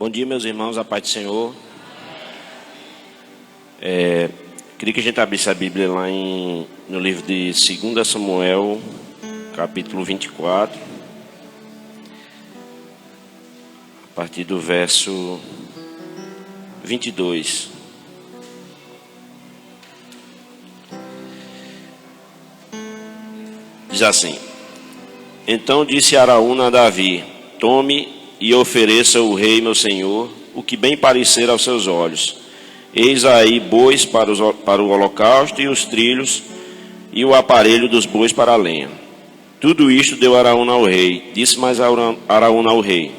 Bom dia, meus irmãos, a paz do Senhor. Queria que a gente abrisse a Bíblia lá no livro de 2 Samuel, capítulo 24, a partir do verso 22. Diz assim: Então disse Araúna a Davi: Tome e ofereça o rei meu senhor o que bem parecer aos seus olhos. Eis aí bois para o holocausto e os trilhos e o aparelho dos bois para a lenha. Tudo isto deu Araúna ao rei. Disse mais Araúna ao rei: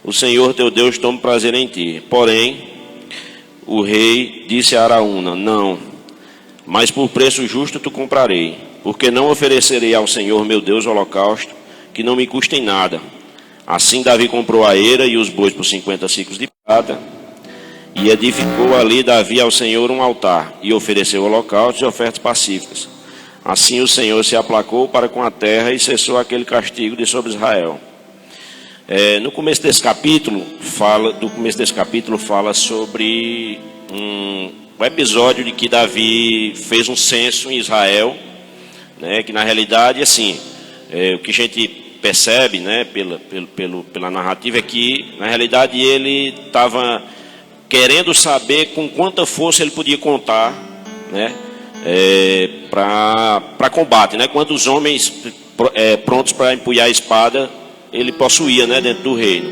O Senhor teu Deus tome prazer em ti. Porém, o rei disse a Araúna: Não, mas por preço justo tu comprarei, porque não oferecerei ao Senhor meu Deus holocausto que não me custem nada. Assim Davi comprou a eira e os bois por 50 siclos de prata, e edificou ali Davi ao Senhor um altar, e ofereceu holocaustos e ofertas pacíficas. Assim o Senhor se aplacou para com a terra e cessou aquele castigo de sobre Israel. No começo desse capítulo fala sobre o episódio de que Davi fez um censo em Israel, né, que na realidade, assim, o que a gente percebe, né, pela narrativa é que, na realidade, ele estava querendo saber com quanta força ele podia contar, né, para combate, né, quantos homens prontos para empunhar a espada ele possuía, né, dentro do reino,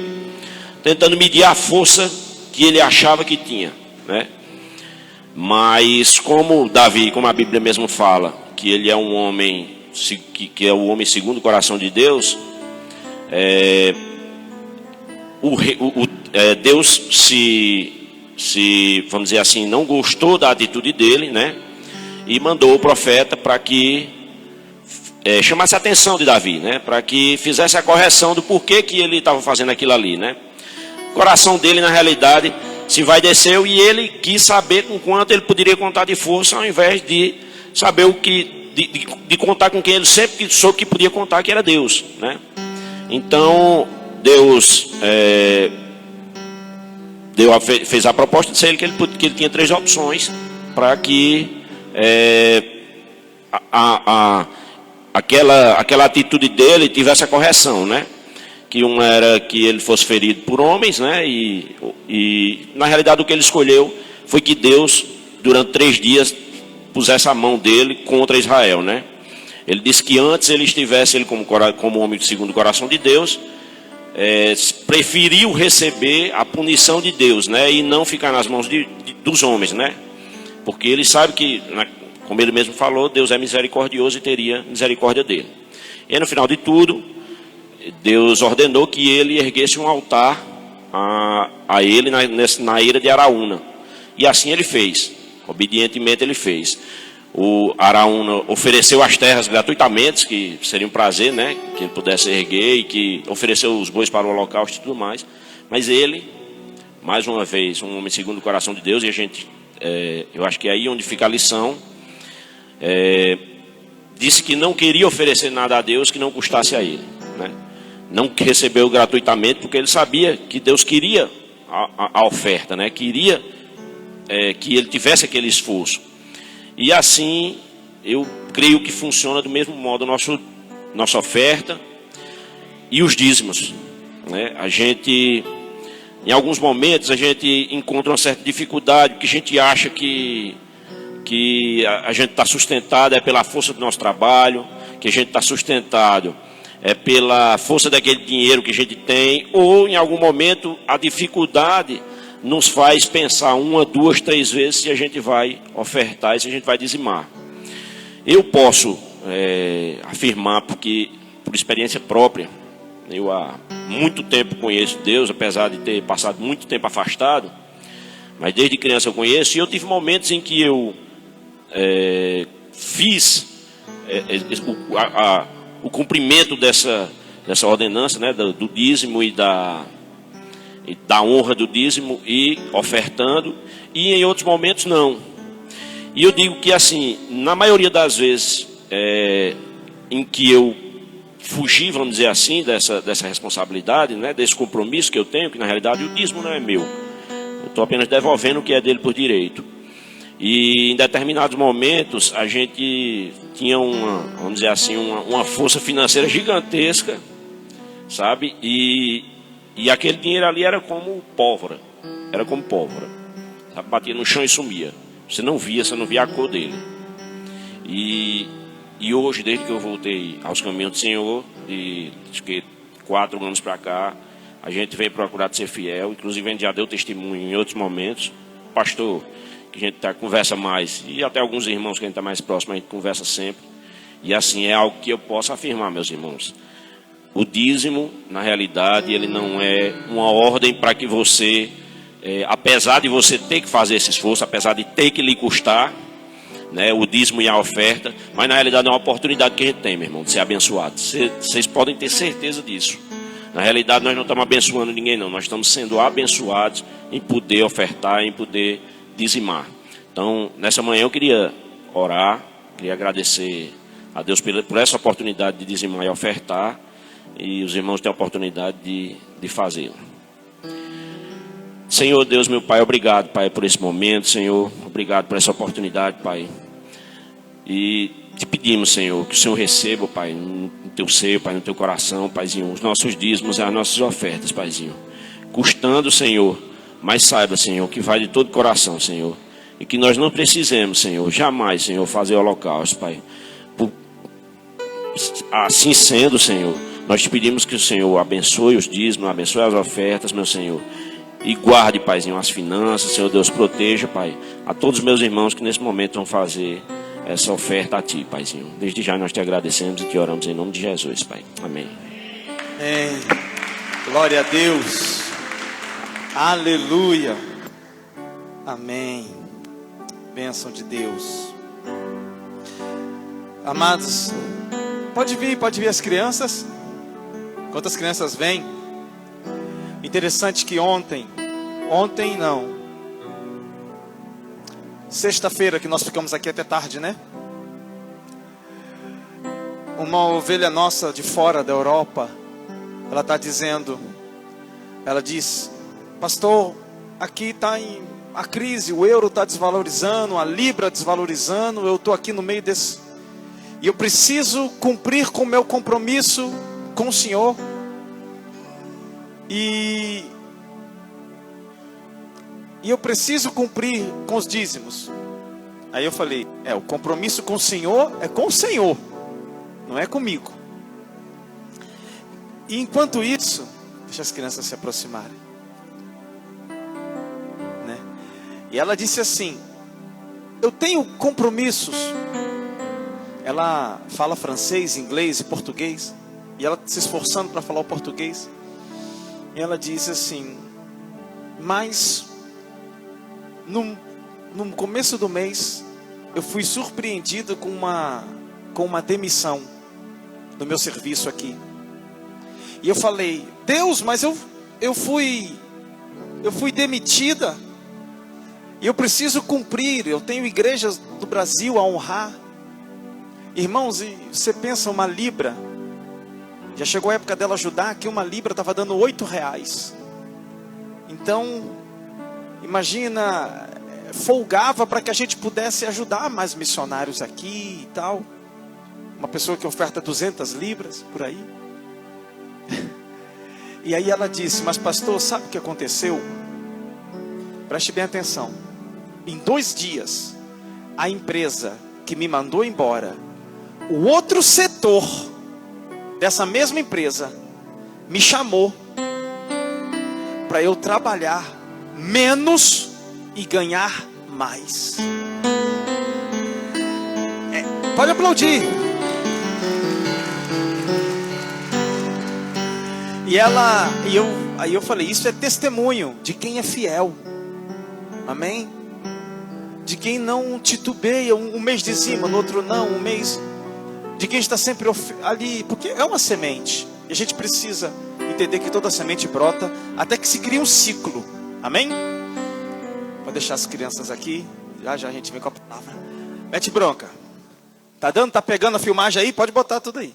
tentando medir a força que ele achava que tinha, né. Mas como Davi, como a Bíblia mesmo fala, que ele é um homem que é o homem segundo o coração de Deus, Deus vamos dizer assim, não gostou da atitude dele, né? E mandou o profeta para que chamasse a atenção de Davi, né? Para que fizesse a correção do porquê que ele estava fazendo aquilo ali, né? O coração dele, na realidade, se vai desceu, e ele quis saber com quanto ele poderia contar de força, ao invés de saber de contar com quem ele sempre soube que podia contar, que era Deus, né? Então Deus fez a proposta de ele que ele tinha 3 opções para que aquela atitude dele tivesse a correção, né? Que uma era que ele fosse ferido por homens, né? E na realidade o que ele escolheu foi que Deus, durante 3 dias, pusesse a mão dele contra Israel, né? Ele disse que antes ele como homem segundo o coração de Deus, preferiu receber a punição de Deus, né? E não ficar nas mãos dos homens, né? Porque ele sabe que, como ele mesmo falou, Deus é misericordioso e teria misericórdia dele. E no final de tudo, Deus ordenou que ele erguesse um altar a ele na eira de Araúna. E assim ele fez. Obedientemente ele fez. O Araúna ofereceu as terras gratuitamente, que seria um prazer, né, que ele pudesse erguer, e que ofereceu os bois para o holocausto e tudo mais. Mas ele, mais uma vez, um homem segundo o coração de Deus, e a gente, eu acho que é aí onde fica a lição, disse que não queria oferecer nada a Deus que não custasse a ele, né? Não recebeu gratuitamente, porque ele sabia que Deus queria a oferta, né? Queria que ele tivesse aquele esforço. E assim, eu creio que funciona do mesmo modo nossa oferta e os dízimos, né? A gente, em alguns momentos, a gente encontra uma certa dificuldade, porque a gente acha que a gente está sustentado pela força do nosso trabalho, que a gente está sustentado pela força daquele dinheiro que a gente tem, ou em algum momento a dificuldade nos faz pensar 1, 2, 3 vezes se a gente vai ofertar e se a gente vai dizimar. Eu posso afirmar, porque por experiência própria, eu há muito tempo conheço Deus, apesar de ter passado muito tempo afastado, mas desde criança eu conheço, e eu tive momentos em que eu fiz o cumprimento dessa ordenança, né, do dízimo e da honra do dízimo, e ofertando, e em outros momentos não. E eu digo que, assim, na maioria das vezes em que eu fugir, vamos dizer assim, dessa responsabilidade, né, desse compromisso que eu tenho, que na realidade o dízimo não é meu. Eu estou apenas devolvendo o que é dele por direito. E em determinados momentos a gente tinha vamos dizer assim, uma força financeira gigantesca, sabe? E aquele dinheiro ali era como pólvora. Era como pólvora. Sabe? Batia no chão e sumia. Você não via a cor dele. E hoje, desde que eu voltei aos caminhos do Senhor, acho que 4 anos para cá, a gente veio procurar ser fiel. Inclusive a gente já deu testemunho em outros momentos. Pastor, que a gente conversa mais, e até alguns irmãos que a gente está mais próximo, a gente conversa sempre. E assim, é algo que eu posso afirmar, meus irmãos. O dízimo, na realidade, ele não é uma ordem para que você, apesar de você ter que fazer esse esforço, apesar de ter que lhe custar, né, o dízimo e a oferta, mas na realidade é uma oportunidade que a gente tem, meu irmão, de ser abençoado. Vocês podem ter certeza disso. Na realidade, nós não estamos abençoando ninguém, não. Nós estamos sendo abençoados em poder ofertar, em poder dizimar. Então, nessa manhã eu queria orar, queria agradecer a Deus por essa oportunidade de dizimar e ofertar, e os irmãos têm a oportunidade de fazê-lo. Senhor Deus, meu Pai, obrigado, Pai, por esse momento, Senhor, obrigado por essa oportunidade, Pai, e te pedimos, Senhor, que o Senhor receba, Pai, no teu seio, Pai, no teu coração, Paizinho, os nossos dízimos e as nossas ofertas, Paizinho, custando, Senhor, mas saiba, Senhor, que vai de todo coração, Senhor, e que nós não precisemos, Senhor, jamais, Senhor, fazer holocausto, Pai. Assim sendo, Senhor, nós te pedimos que o Senhor abençoe os dízimos, abençoe as ofertas, meu Senhor, e guarde, Paizinho, as finanças, Senhor Deus, proteja, Pai, a todos os meus irmãos que nesse momento vão fazer essa oferta a Ti, Paizinho. Desde já nós te agradecemos e te oramos em nome de Jesus, Pai. Amém. Glória a Deus. Aleluia. Amém. Bênção de Deus. Amados, pode vir as crianças. Quantas crianças vêm? Interessante que ontem não, sexta-feira, que nós ficamos aqui até tarde, né? Uma ovelha nossa de fora da Europa, ela está dizendo, ela diz: pastor, aqui está a crise, o euro está desvalorizando, a libra desvalorizando, eu estou aqui no meio desse, e eu preciso cumprir com o meu compromisso com o Senhor, e eu preciso cumprir com os dízimos. Aí eu falei, o compromisso com o Senhor é com o Senhor, não é comigo. E enquanto isso, deixa as crianças se aproximarem, né? E ela disse assim: eu tenho compromissos. Ela fala francês, inglês e português, e ela se esforçando para falar o português. E ela disse assim: mas no começo do mês eu fui surpreendido com uma demissão do meu serviço aqui. E eu falei: Deus, mas eu fui demitida, e eu preciso cumprir, eu tenho igrejas do Brasil a honrar. Irmãos, e você pensa, uma libra, já chegou a época dela ajudar, que uma libra estava dando R$8. Então, imagina, folgava para que a gente pudesse ajudar mais missionários aqui e tal. Uma pessoa que oferta 200 libras, por aí. E aí ela disse: mas pastor, sabe o que aconteceu? Preste bem atenção. Em 2 dias, a empresa que me mandou embora, o outro setor dessa mesma empresa me chamou para eu trabalhar menos e ganhar mais. Pode aplaudir. Aí eu falei: isso é testemunho de quem é fiel. Amém? De quem não titubeia, um mês dizima, no outro não, um mês, de quem está sempre ali, porque é uma semente, e a gente precisa entender que toda semente brota, até que se cria um ciclo. Amém? Vou deixar as crianças aqui, já a gente vem com a palavra. Mete bronca. Tá pegando a filmagem aí? Pode botar tudo aí.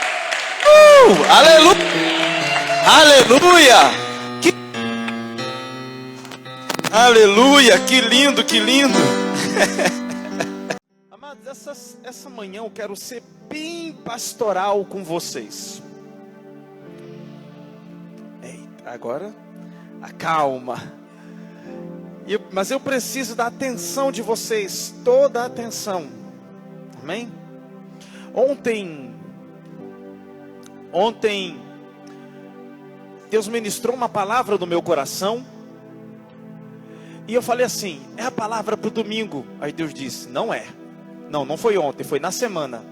Aleluia! Aleluia! Aleluia! Que lindo, que lindo! Amados, essa manhã eu quero ser bem pastoral com vocês. Eita, agora acalma. Mas eu preciso da atenção de vocês, toda a atenção. Amém? Ontem Deus ministrou uma palavra no meu coração. E eu falei assim, é a palavra para o domingo. Aí Deus disse, não é. Não foi ontem, foi na semana.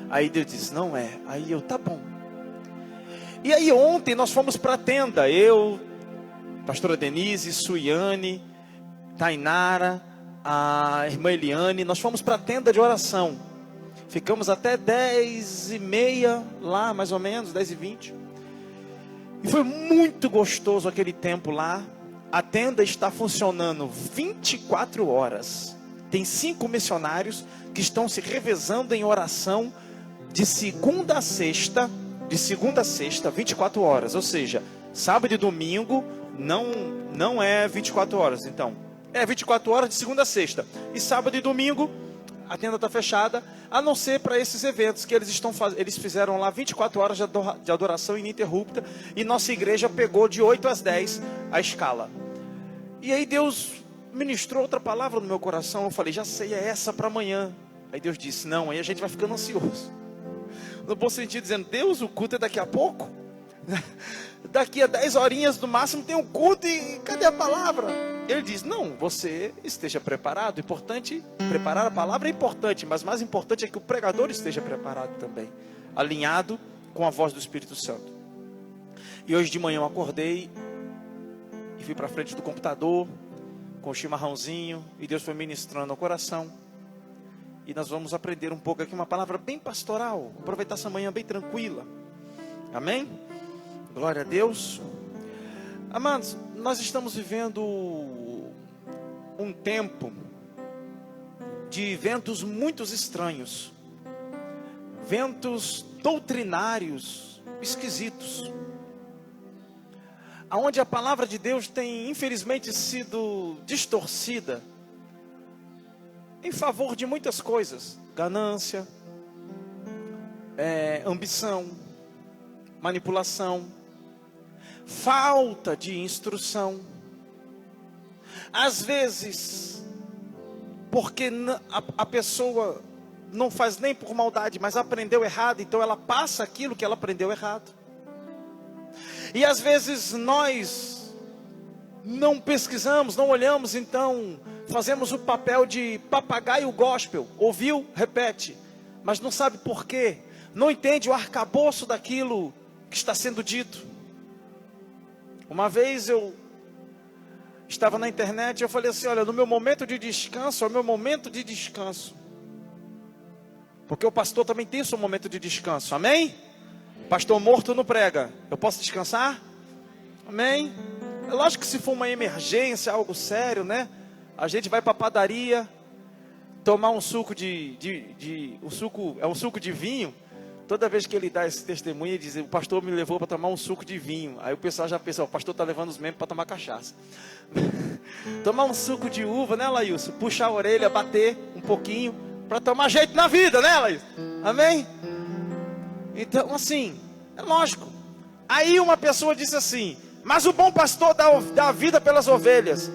Aí Deus disse, não é. Aí eu, tá bom. E aí ontem nós fomos para a tenda. Eu, pastora Denise, Suiane, Tainara, a irmã Eliane. Nós fomos para a tenda de oração. Ficamos até 10h30 lá, mais ou menos, 10h20. E foi muito gostoso aquele tempo lá. A tenda está funcionando 24 horas. Tem 5 missionários que estão se revezando em oração de segunda a sexta, 24 horas. Ou seja, sábado e domingo não é 24 horas. Então, é 24 horas de segunda a sexta. E sábado e domingo a tenda está fechada, a não ser para esses eventos que eles fizeram lá 24 horas de adoração ininterrupta. E nossa igreja pegou de 8 às 10 a escala. E aí Deus ministrou outra palavra no meu coração. Eu falei, já sei, é essa para amanhã. Aí Deus disse, não, aí a gente vai ficando ansioso. No bom sentido, dizendo, Deus, o culto é daqui a pouco. Daqui a 10 horinhas no máximo tem um culto e cadê a palavra? Ele diz, não, você esteja preparado. Importante, preparar a palavra é importante, mas mais importante é que o pregador esteja preparado também, alinhado com a voz do Espírito Santo. E hoje de manhã eu acordei e fui para frente do computador com o chimarrãozinho e Deus foi ministrando ao coração. E nós vamos aprender um pouco aqui uma palavra bem pastoral, aproveitar essa manhã bem tranquila. Amém? Glória a Deus. Amados, nós estamos vivendo um tempo de ventos muito estranhos, ventos doutrinários esquisitos, aonde a palavra de Deus tem infelizmente sido distorcida em favor de muitas coisas: ganância, ambição, manipulação, falta de instrução. Às vezes, porque a pessoa não faz nem por maldade, mas aprendeu errado, então ela passa aquilo que ela aprendeu errado. E às vezes nós não pesquisamos, não olhamos, então fazemos o papel de papagaio gospel. Ouviu? Repete. Mas não sabe por quê. Não entende o arcabouço daquilo que está sendo dito. Uma vez eu estava na internet e eu falei assim, olha, no meu momento de descanso, é o meu momento de descanso. Porque o pastor também tem o seu momento de descanso, amém? Pastor morto não prega, eu posso descansar? Amém? É lógico que se for uma emergência, algo sério, né? A gente vai para a padaria, tomar um suco um suco de vinho. Toda vez que ele dá esse testemunho, ele diz, o pastor me levou para tomar um suco de vinho. Aí o pessoal já pensa, o pastor está levando os membros para tomar cachaça. Tomar um suco de uva, né, Laílson? Puxar a orelha, bater um pouquinho, para tomar jeito na vida, né, Laílson? Amém? Então, assim, é lógico. Aí uma pessoa disse assim, mas o bom pastor dá a vida pelas ovelhas.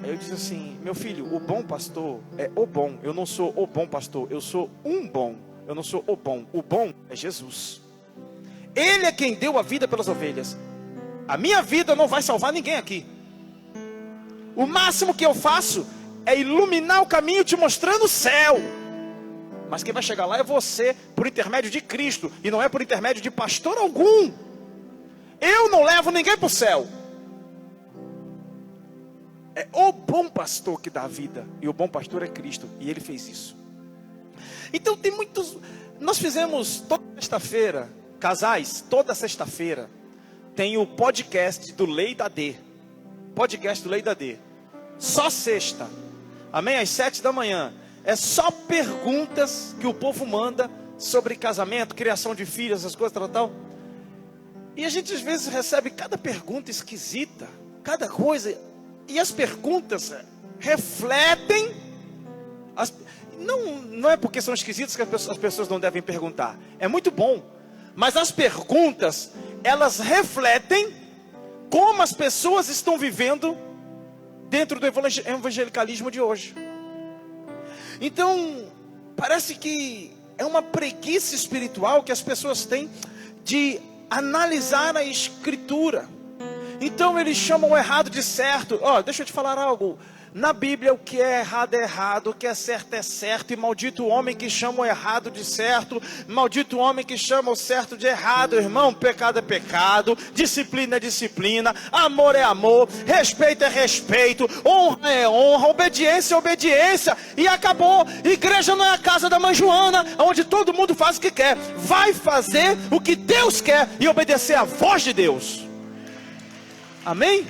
Aí eu disse assim, meu filho, o bom pastor é o bom. Eu não sou o bom pastor, eu sou um bom. Eu não sou o bom. O bom é Jesus. Ele é quem deu a vida pelas ovelhas. A minha vida não vai salvar ninguém aqui. O máximo que eu faço é iluminar o caminho te mostrando o céu. Mas quem vai chegar lá é você, por intermédio de Cristo. E não é por intermédio de pastor algum. Eu não levo ninguém para o céu. É o bom pastor que dá a vida. E o bom pastor é Cristo. E ele fez isso. Então tem muitos. Nós fizemos toda sexta-feira, casais, toda sexta-feira tem o podcast do Lei da D. Podcast do Lei da D. Só sexta. Amém? Às 7 da manhã. É só perguntas que o povo manda sobre casamento, criação de filhos, essas coisas, tal. E a gente às vezes recebe cada pergunta esquisita, cada coisa, e as perguntas refletem, não é porque são esquisitas que as pessoas não devem perguntar, é muito bom, mas as perguntas, elas refletem como as pessoas estão vivendo dentro do evangelicalismo de hoje. Então, parece que é uma preguiça espiritual que as pessoas têm de analisar a Escritura. Então eles chamam o errado de certo. Deixa eu te falar algo. Na Bíblia o que é errado, o que é certo, e maldito o homem que chama o errado de certo, maldito o homem que chama o certo de errado, irmão. Pecado é pecado, disciplina é disciplina, amor é amor, respeito é respeito, honra é honra, obediência é obediência, e acabou. Igreja não é a casa da mãe Joana, onde todo mundo faz o que quer. Vai fazer o que Deus quer e obedecer à voz de Deus. Amém?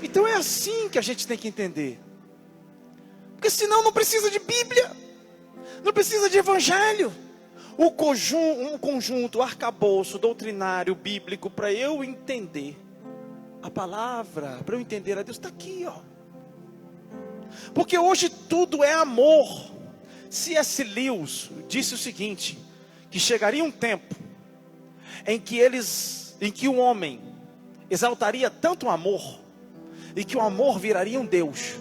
Então é assim que a gente tem que entender. Porque senão não precisa de Bíblia, não precisa de Evangelho. Um conjunto, arcabouço doutrinário, bíblico, para eu entender a palavra, para eu entender a Deus, está aqui, ó. Porque hoje tudo é amor. C.S. Lewis disse o seguinte, que chegaria um tempo em que o homem exaltaria tanto o amor, e que o amor viraria um Deus.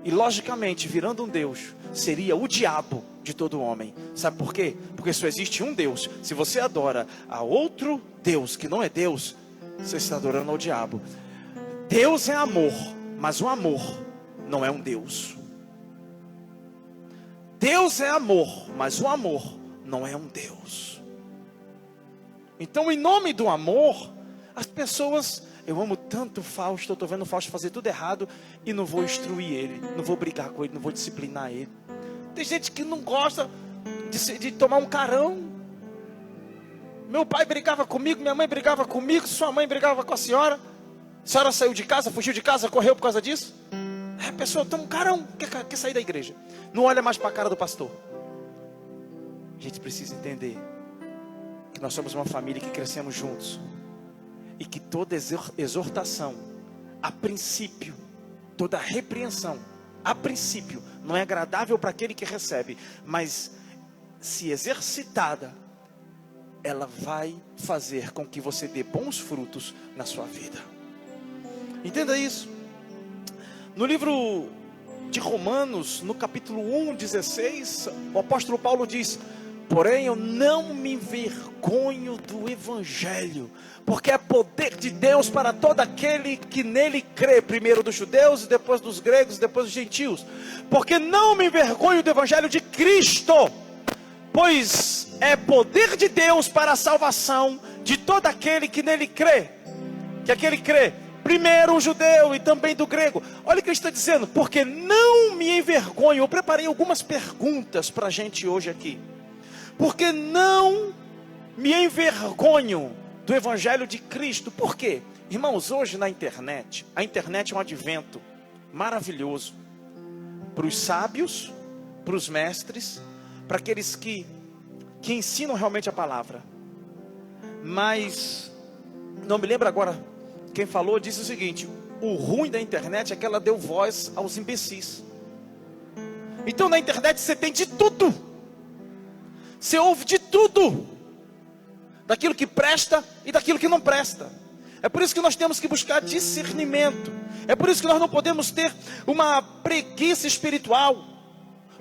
E logicamente, virando um Deus, seria o diabo de todo homem. Sabe por quê? Porque só existe um Deus. Se você adora a outro Deus que não é Deus, você está adorando ao diabo. Deus é amor, mas o amor não é um Deus. Deus é amor, mas o amor não é um Deus. Então, em nome do amor, as pessoas... Eu amo tanto o Fausto, eu estou vendo o Fausto fazer tudo errado e não vou instruir ele, não vou brigar com ele, não vou disciplinar ele. Tem gente que não gosta de tomar um carão. Meu pai brigava comigo, minha mãe brigava comigo, sua mãe brigava com a senhora saiu de casa, fugiu de casa, correu por causa disso. A pessoa toma um carão, quer sair da igreja, não olha mais para a cara do pastor. A gente precisa entender que nós somos uma família que crescemos juntos. E que toda exortação, a princípio, toda repreensão, a princípio, não é agradável para aquele que recebe, mas se exercitada, ela vai fazer com que você dê bons frutos na sua vida. Entenda isso. No livro de Romanos, no capítulo 1:16, o apóstolo Paulo diz: porém eu não me envergonho do Evangelho, porque é poder de Deus para todo aquele que nele crê, primeiro dos judeus, depois dos gregos, depois dos gentios. Porque não me envergonho do Evangelho de Cristo, pois é poder de Deus para a salvação de todo aquele que nele crê. Que aquele crê, primeiro o judeu e também do grego. Olha o que ele está dizendo, porque não me envergonho. Eu preparei algumas perguntas para a gente hoje aqui. Porque não me envergonho do Evangelho de Cristo. Por quê? Irmãos, hoje na internet, a internet é um advento maravilhoso para os sábios, para os mestres, para aqueles que ensinam realmente a palavra. Mas não me lembro agora quem falou, disse o seguinte: o ruim da internet é que ela deu voz aos imbecis. Então na internet você tem de tudo, você ouve de tudo, daquilo que presta e daquilo que não presta. É por isso que nós temos que buscar discernimento. É por isso que nós não podemos ter uma preguiça espiritual,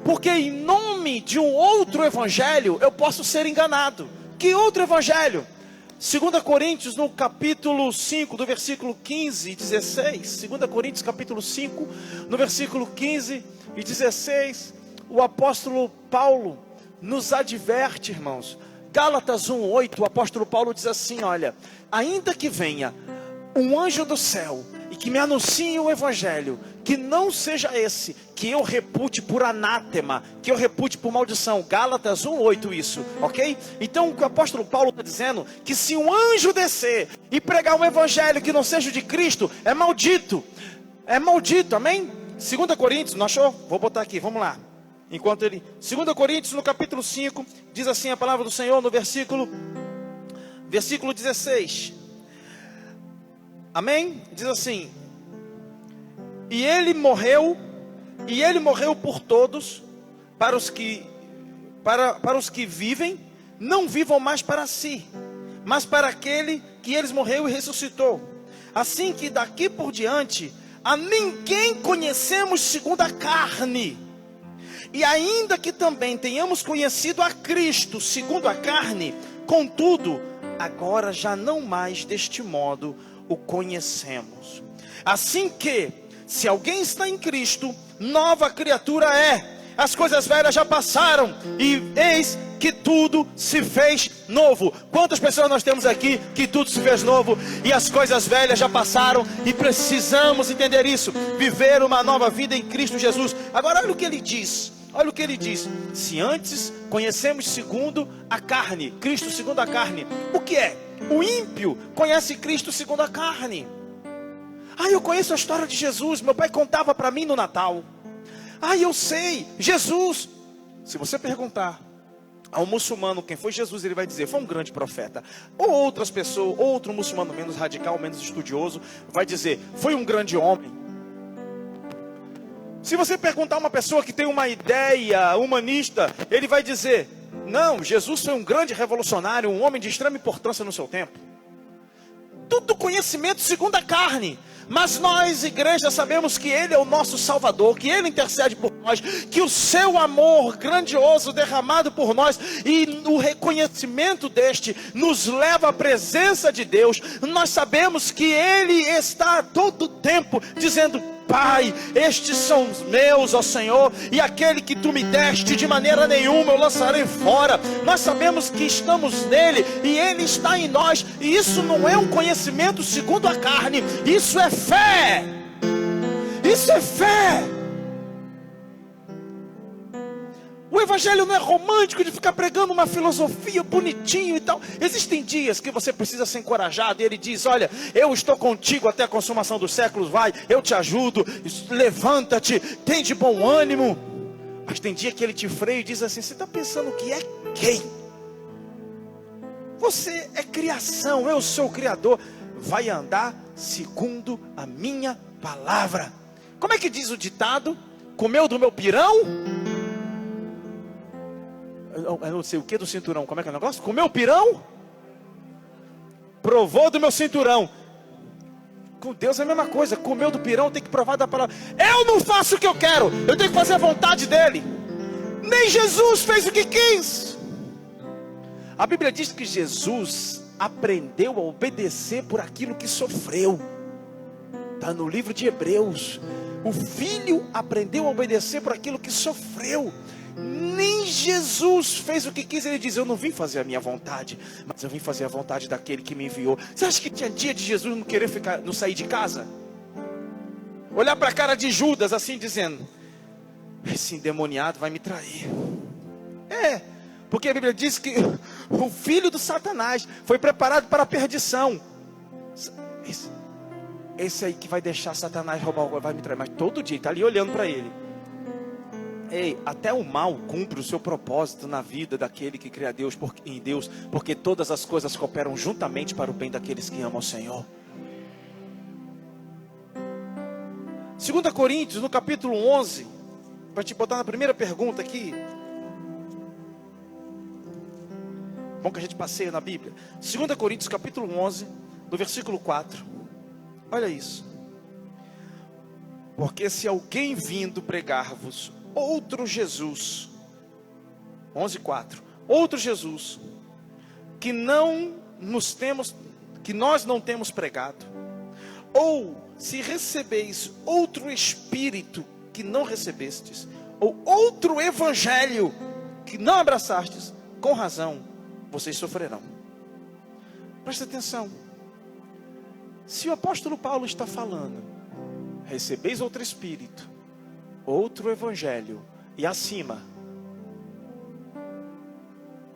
porque em nome de um outro evangelho eu posso ser enganado. Que outro evangelho? 2 Coríntios no capítulo 5, do versículo 15 e 16. 2 Coríntios capítulo 5, no versículo 15 e 16. O apóstolo Paulo nos adverte, irmãos. Gálatas 1:8, o apóstolo Paulo diz assim: olha, ainda que venha um anjo do céu e que me anuncie o evangelho, que não seja esse, que eu repute por anátema, que eu repute por maldição. Gálatas 1:8 isso, ok? Então o que o apóstolo Paulo está dizendo, que se um anjo descer e pregar um evangelho que não seja o de Cristo, é maldito, amém? 2 Coríntios, não achou? Vou botar aqui, vamos lá. Enquanto ele, 2 Coríntios no capítulo 5, diz assim a palavra do Senhor no versículo versículo 16. Amém? Diz assim: e ele morreu por todos, para os que vivem, não vivam mais para si, mas para aquele que eles morreu e ressuscitou. Assim que daqui por diante, a ninguém conhecemos segundo a carne. E ainda que também tenhamos conhecido a Cristo segundo a carne, contudo, agora já não mais deste modo o conhecemos. Assim que, se alguém está em Cristo, nova criatura é. As coisas velhas já passaram e eis que tudo se fez novo. Quantas pessoas nós temos aqui que tudo se fez novo e as coisas velhas já passaram e precisamos entender isso, viver uma nova vida em Cristo Jesus. Agora olha o que ele diz. Olha o que ele diz: se antes conhecemos segundo a carne, Cristo segundo a carne, o que é? O ímpio conhece Cristo segundo a carne. Eu conheço a história de Jesus, meu pai contava para mim no Natal. Eu sei, Jesus. Se você perguntar ao muçulmano quem foi Jesus, ele vai dizer: foi um grande profeta. Ou outras pessoas, outro muçulmano menos radical, menos estudioso, vai dizer: foi um grande homem. Se você perguntar a uma pessoa que tem uma ideia humanista, ele vai dizer: não, Jesus foi um grande revolucionário, um homem de extrema importância no seu tempo. Tudo conhecimento segundo a carne. Mas nós, igreja, sabemos que Ele é o nosso Salvador, que Ele intercede por nós, que o seu amor grandioso derramado por nós e o reconhecimento deste nos leva à presença de Deus. Nós sabemos que Ele está a todo tempo dizendo: Pai, estes são os meus, ó Senhor, e aquele que tu me deste, de maneira nenhuma eu lançarei fora. Nós sabemos que estamos nele e ele está em nós, e isso não é um conhecimento segundo a carne, isso é fé. Isso é fé. O evangelho não é romântico de ficar pregando uma filosofia bonitinho e tal. Existem dias que você precisa ser encorajado e ele diz: olha, eu estou contigo até a consumação dos séculos, vai, eu te ajudo, levanta-te, tem de bom ânimo. Mas tem dia que ele te freia e diz assim: você está pensando que é quem? Você é criação, eu sou o Criador. Vai andar segundo a minha palavra. Como é que diz o ditado? Comeu do meu pirão? Eu não sei o que do cinturão. Como é que é o negócio? Comeu o pirão? Provou do meu cinturão. Com Deus é a mesma coisa. Comeu do pirão, tem que provar da palavra. Eu não faço o que eu quero, eu tenho que fazer a vontade dele. Nem Jesus fez o que quis. A Bíblia diz que Jesus aprendeu a obedecer por aquilo que sofreu. Está no livro de Hebreus. O filho aprendeu a obedecer por aquilo que sofreu. Nem Jesus fez o que quis. Ele diz: eu não vim fazer a minha vontade, mas eu vim fazer a vontade daquele que me enviou. Você acha que tinha dia de Jesus não querer ficar, não sair de casa? Olhar para a cara de Judas assim, dizendo: esse endemoniado vai me trair. Porque a Bíblia diz que o filho do Satanás foi preparado para a perdição. Esse aí que vai deixar Satanás roubar, vai me trair. Mas todo dia ele está ali olhando para ele. Ei, até o mal cumpre o seu propósito na vida daquele que crê em Deus, porque todas as coisas cooperam juntamente para o bem daqueles que amam o Senhor. 2 Coríntios, no capítulo 11, para te botar na primeira pergunta aqui. Bom que a gente passeia na Bíblia. 2 Coríntios, capítulo 11, no versículo 4. Olha isso. Porque se alguém vindo pregar-vos outro Jesus, 11:4, outro Jesus, que nós não temos pregado, ou se recebeis outro Espírito que não recebestes, ou outro Evangelho que não abraçastes, com razão vocês sofrerão. Presta atenção. Se o apóstolo Paulo está falando: recebeis outro Espírito, outro Evangelho, e acima,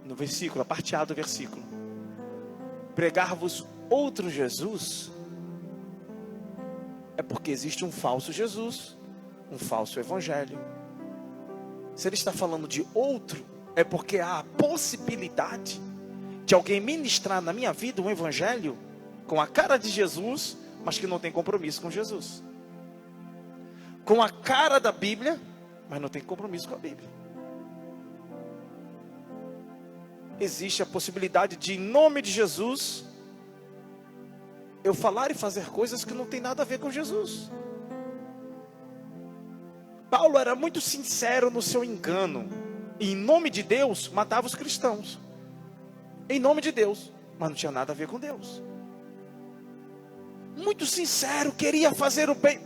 no versículo, a parte A do versículo, pregar-vos outro Jesus, é porque existe um falso Jesus, um falso Evangelho. Se ele está falando de outro, é porque há a possibilidade de alguém ministrar na minha vida um evangelho com a cara de Jesus, mas que não tem compromisso com Jesus. Com a cara da Bíblia, mas não tem compromisso com a Bíblia. Existe a possibilidade de, em nome de Jesus, eu falar e fazer coisas que não tem nada a ver com Jesus. Paulo era muito sincero no seu engano. E em nome de Deus, matava os cristãos. Em nome de Deus, mas não tinha nada a ver com Deus. Muito sincero, queria fazer o bem.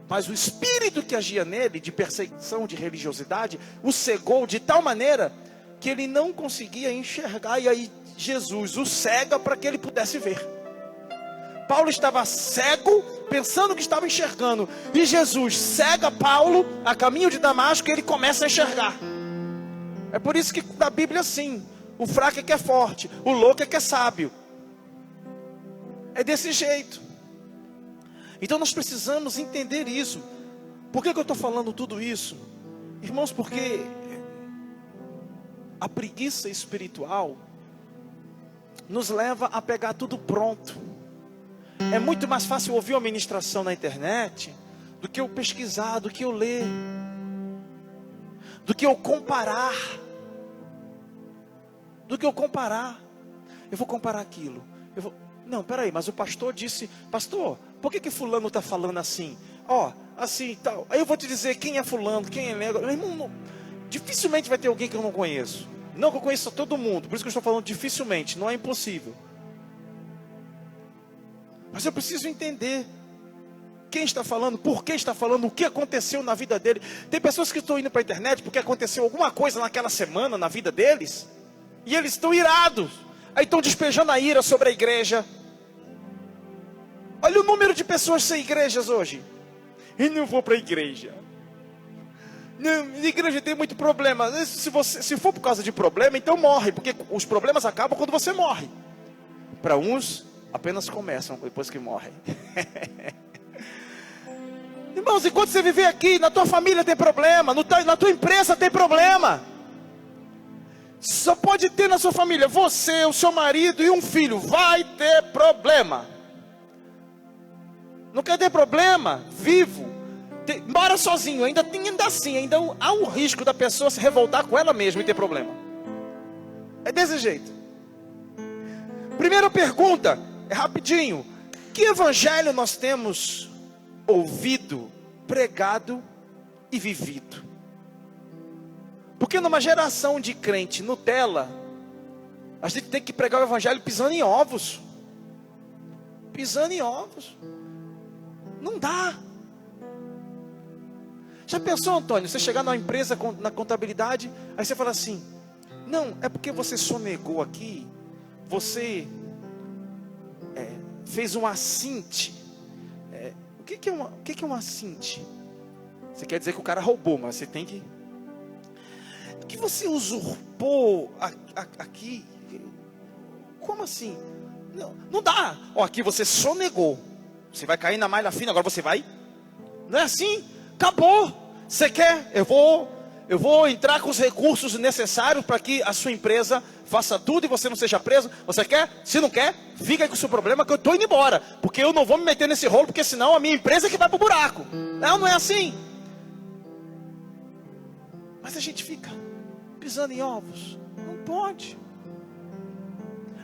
Mas o espírito que agia nele, de perseguição, de religiosidade, o cegou de tal maneira que ele não conseguia enxergar. E aí Jesus o cega para que ele pudesse ver. Paulo estava cego, pensando que estava enxergando. E Jesus cega Paulo a caminho de Damasco e ele começa a enxergar. É por isso que na Bíblia é assim: o fraco é que é forte, o louco é que é sábio. É desse jeito. Então nós precisamos entender isso. Por que eu estou falando tudo isso? Irmãos, porque a preguiça espiritual nos leva a pegar tudo pronto. É muito mais fácil ouvir uma ministração na internet do que eu pesquisar, do que eu ler, do que eu comparar. Eu vou comparar aquilo. Não, peraí, mas o pastor disse: pastor, por que fulano está falando assim? Assim e tal. Aí eu vou te dizer quem é fulano, quem é negro. Meu irmão, dificilmente vai ter alguém que eu não conheço. Não que eu conheça todo mundo, por isso que eu estou falando dificilmente, não é impossível. Mas eu preciso entender quem está falando, por que está falando, o que aconteceu na vida dele. Tem pessoas que estão indo para a internet porque aconteceu alguma coisa naquela semana na vida deles, e eles estão irados. Aí estão despejando a ira sobre a igreja. Olha o número de pessoas sem igrejas hoje. Eu não vou para a igreja. Não, a igreja tem muito problema. Se for por causa de problema, então morre, porque os problemas acabam quando você morre. Para uns, apenas começam depois que morrem. Irmãos, enquanto você viver aqui, na tua família tem problema, na tua empresa tem problema. Só pode ter na sua família você, o seu marido e um filho. Vai ter problema. Não quer ter problema? Vivo. Mora sozinho, ainda há um risco da pessoa se revoltar com ela mesma e ter problema. É desse jeito. Primeira pergunta, é rapidinho: que evangelho nós temos ouvido, pregado e vivido? Porque numa geração de crente Nutella, a gente tem que pregar o evangelho pisando em ovos. Pisando em ovos. Não dá. Já pensou, Antônio, você chegar numa empresa na contabilidade, aí você fala assim: não, é porque você sonegou aqui, você fez um assinte. O que é um assinte? Você quer dizer que o cara roubou, mas você tem que... que você usurpou aqui? Como assim? Não dá. Aqui você sonegou. Você vai cair na malha fina, agora você vai... Não é assim? Acabou. Você quer? Eu vou entrar com os recursos necessários para que a sua empresa faça tudo e você não seja preso. Você quer? Se não quer, fica aí com o seu problema que eu estou indo embora. Porque eu não vou me meter nesse rolo, porque senão a minha empresa é que vai para o buraco. Não é assim. Mas a gente fica pisando em ovos. Não pode.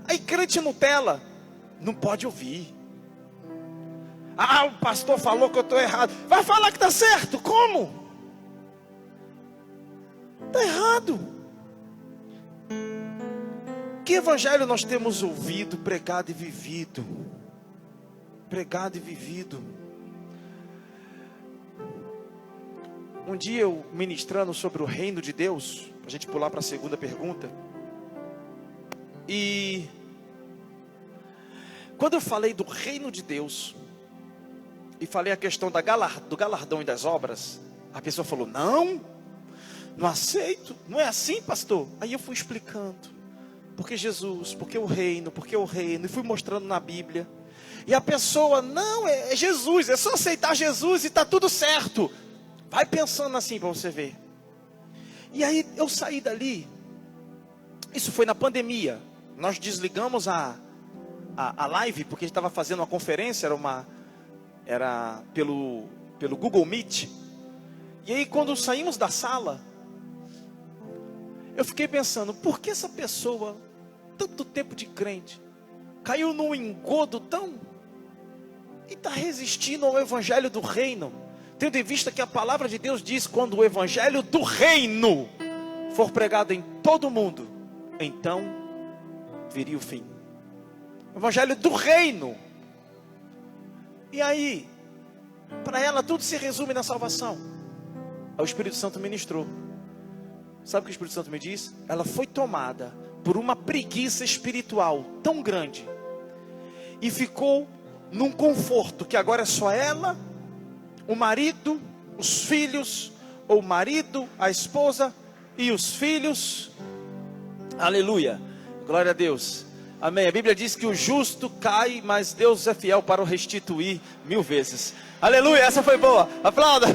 Aí crente Nutella não pode ouvir. O pastor falou que eu estou errado. Vai falar que está certo? Como? Está errado. Que evangelho nós temos ouvido, pregado e vivido? Pregado e vivido. Um dia eu ministrando sobre o reino de Deus, para a gente pular para a segunda pergunta. E quando eu falei do reino de Deus, e falei a questão do galardão e das obras, a pessoa falou: não aceito, não é assim, pastor. Aí eu fui explicando, porque Jesus, porque o reino, e fui mostrando na Bíblia. E a pessoa: não, é Jesus, é só aceitar Jesus e está tudo certo. Vai pensando assim para você ver. E aí eu saí dali, Isso foi na pandemia. Nós desligamos a live, porque a gente estava fazendo uma conferência, era pelo Google Meet. E aí quando saímos da sala, eu fiquei pensando, por que essa pessoa, tanto tempo de crente, caiu num engodo e está resistindo ao evangelho do reino, tendo em vista que a palavra de Deus diz, quando o evangelho do reino for pregado em todo o mundo, então viria o fim. O evangelho do reino. E aí, para ela tudo se resume na salvação. Aí o Espírito Santo ministrou. Sabe o que o Espírito Santo me disse? Ela foi tomada por uma preguiça espiritual tão grande e ficou num conforto que agora é só ela, o marido, os filhos, ou o marido, a esposa e os filhos. Aleluia, glória a Deus, amém. A Bíblia diz que o justo cai, mas Deus é fiel para o restituir 1000 vezes. Aleluia, essa foi boa, aplauda.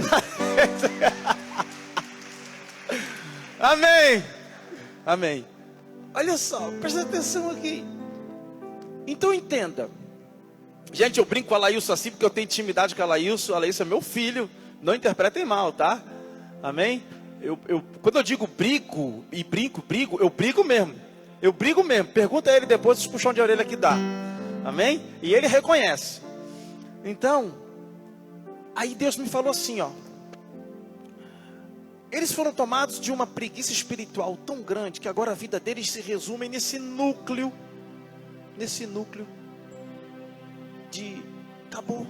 Amém, amém. Olha só, presta atenção aqui. Então entenda. Gente, eu brinco com a Laílson assim, porque eu tenho intimidade com a Laílson. A Laílson é meu filho, não interpretem mal, tá? Amém? Quando eu digo brigo, eu brigo mesmo. Eu brigo mesmo, pergunta a ele depois os puxão de orelha que dá. Amém? E ele reconhece. Então, aí Deus me falou assim, ó. Eles foram tomados de uma preguiça espiritual tão grande, que agora a vida deles se resume nesse núcleo de, acabou,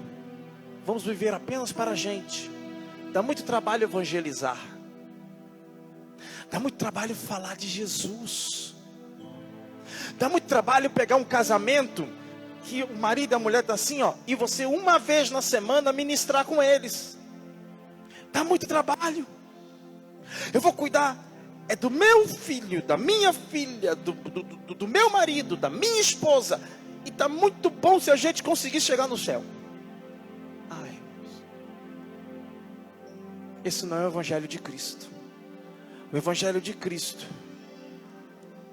vamos viver apenas para a gente. Dá muito trabalho evangelizar, dá muito trabalho falar de Jesus, dá muito trabalho pegar um casamento, que o marido e a mulher tá assim, ó, e você uma vez na semana ministrar com eles. Dá muito trabalho. Eu vou cuidar do meu filho, da minha filha, do meu marido, da minha esposa. E está muito bom se a gente conseguir chegar no céu. Ai, irmãos, esse não é o evangelho de Cristo. O evangelho de Cristo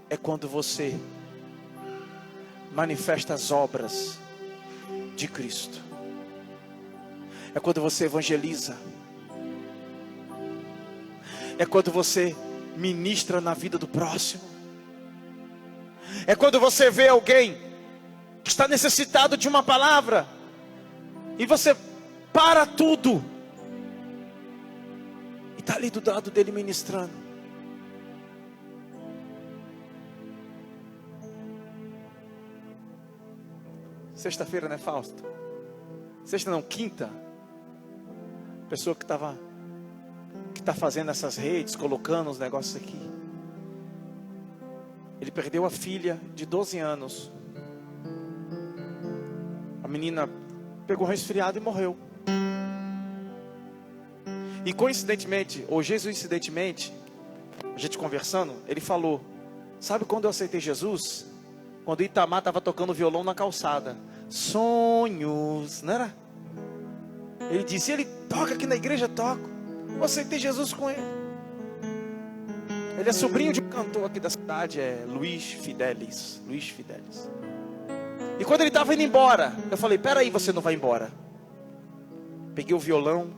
é quando você manifesta as obras de Cristo. É quando você evangeliza. É quando você ministra na vida do próximo. É quando você vê alguém que está necessitado de uma palavra e você para tudo e está ali do lado dele ministrando. Sexta-feira, né, Fausto? Sexta não, quinta. Pessoa que está fazendo essas redes, colocando os negócios aqui. Ele perdeu a filha de 12 anos. A menina pegou um resfriado e morreu. E coincidentemente, ou jesuincidentemente, a gente conversando, ele falou: sabe quando eu aceitei Jesus? Quando Itamar estava tocando violão na calçada. Sonhos, não era? Ele disse: ele toca aqui na igreja, toco. Eu aceitei Jesus com ele. Ele é sobrinho de um cantor aqui da cidade, é Luiz Fidelis. E quando ele estava indo embora, eu falei: peraí, você não vai embora. Peguei o violão.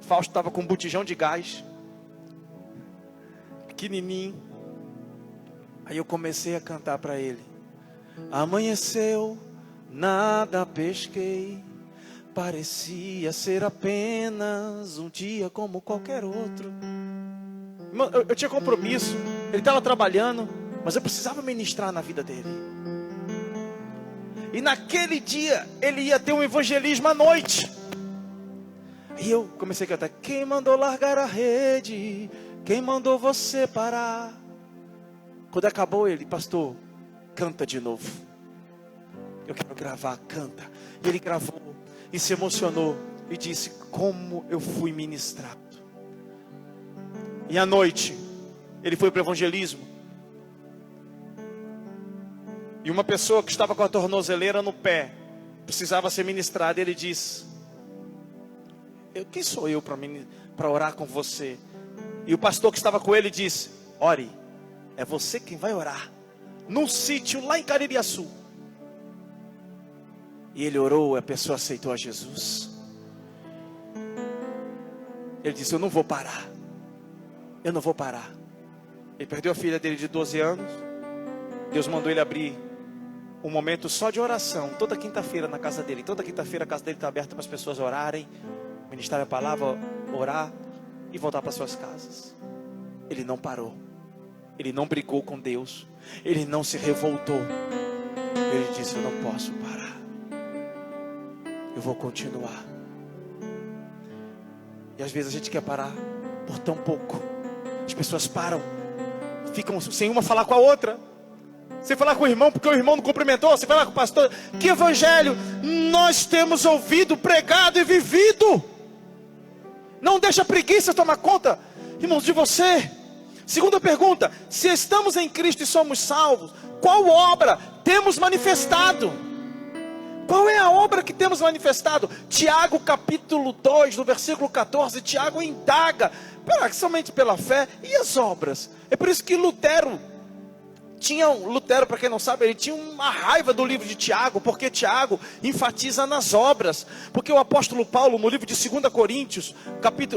Fausto estava com um botijão de gás, pequenininho. Aí eu comecei a cantar para ele: amanheceu, nada pesquei, parecia ser apenas um dia como qualquer outro. Eu tinha compromisso, ele estava trabalhando, mas eu precisava ministrar na vida dele. E naquele dia ele ia ter um evangelismo à noite. E eu comecei a cantar: quem mandou largar a rede? Quem mandou você parar? Quando acabou ele: pastor, canta de novo. Eu quero gravar, canta. E ele gravou e se emocionou e disse: como eu fui ministrado. E à noite ele foi para o evangelismo. E uma pessoa que estava com a tornozeleira no pé precisava ser ministrada. Ele disse: quem sou eu para orar com você? E o pastor que estava com ele disse: ore. É você quem vai orar. Num sítio lá em Caririaçu. E ele orou, a pessoa aceitou a Jesus. Ele disse, eu não vou parar. Eu não vou parar. Ele perdeu a filha dele de 12 anos. Deus mandou ele abrir um momento só de oração. Toda quinta-feira na casa dele. Toda quinta-feira a casa dele está aberta para as pessoas orarem. Ministrar a palavra, orar e voltar para suas casas. Ele não parou. Ele não brigou com Deus. Ele não se revoltou. Ele disse, eu não posso parar. Eu vou continuar. E às vezes a gente quer parar por tão pouco. As pessoas param, ficam sem uma falar com a outra. Você falar com o irmão porque o irmão não cumprimentou. Você falar com o pastor. Que evangelho nós temos ouvido, pregado e vivido. Não deixa a preguiça tomar conta, irmãos, de você. Segunda pergunta: se estamos em Cristo e somos salvos, qual obra temos manifestado? Qual é a obra que temos manifestado? Tiago capítulo 2, no versículo 14, Tiago indaga, somente pela fé e as obras. É por isso que Lutero, para quem não sabe, ele tinha uma raiva do livro de Tiago, porque Tiago enfatiza nas obras. Porque o apóstolo Paulo, no livro de 2 Coríntios,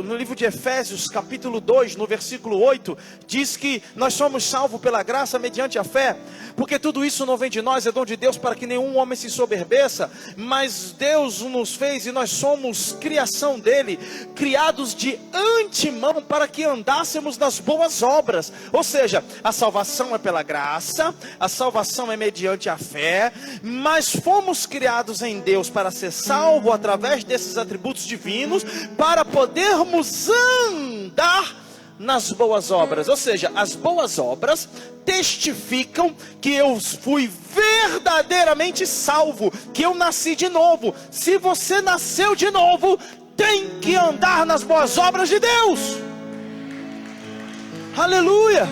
no livro de Efésios, capítulo 2, no versículo 8, diz que nós somos salvos pela graça mediante a fé. Porque tudo isso não vem de nós, é dom de Deus, para que nenhum homem se soberbeça. Mas Deus nos fez e nós somos criação dele, criados de antemão para que andássemos nas boas obras. Ou seja, a salvação é pela graça, a salvação é mediante a fé, mas fomos criados em Deus para ser salvo através desses atributos divinos, para podermos andar nas boas obras. Ou seja, as boas obras testificam que eu fui verdadeiramente salvo, que eu nasci de novo. Se você nasceu de novo, tem que andar nas boas obras de Deus. Aleluia.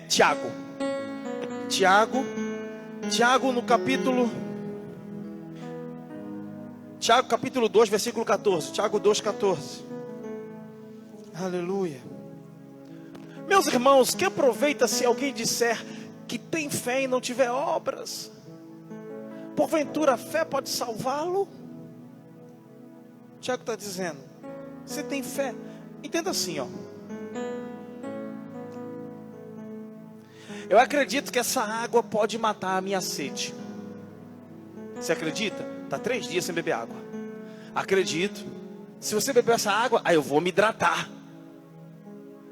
Tiago no capítulo Tiago capítulo 2, versículo 14. Tiago 2, 14. Aleluia. Meus irmãos, que aproveita se alguém disser que tem fé e não tiver obras? Porventura a fé pode salvá-lo? Tiago está dizendo, você tem fé. Entenda assim, ó. Eu acredito que essa água pode matar a minha sede. Você acredita? Está 3 dias sem beber água. Acredito. Se você beber essa água, aí eu vou me hidratar.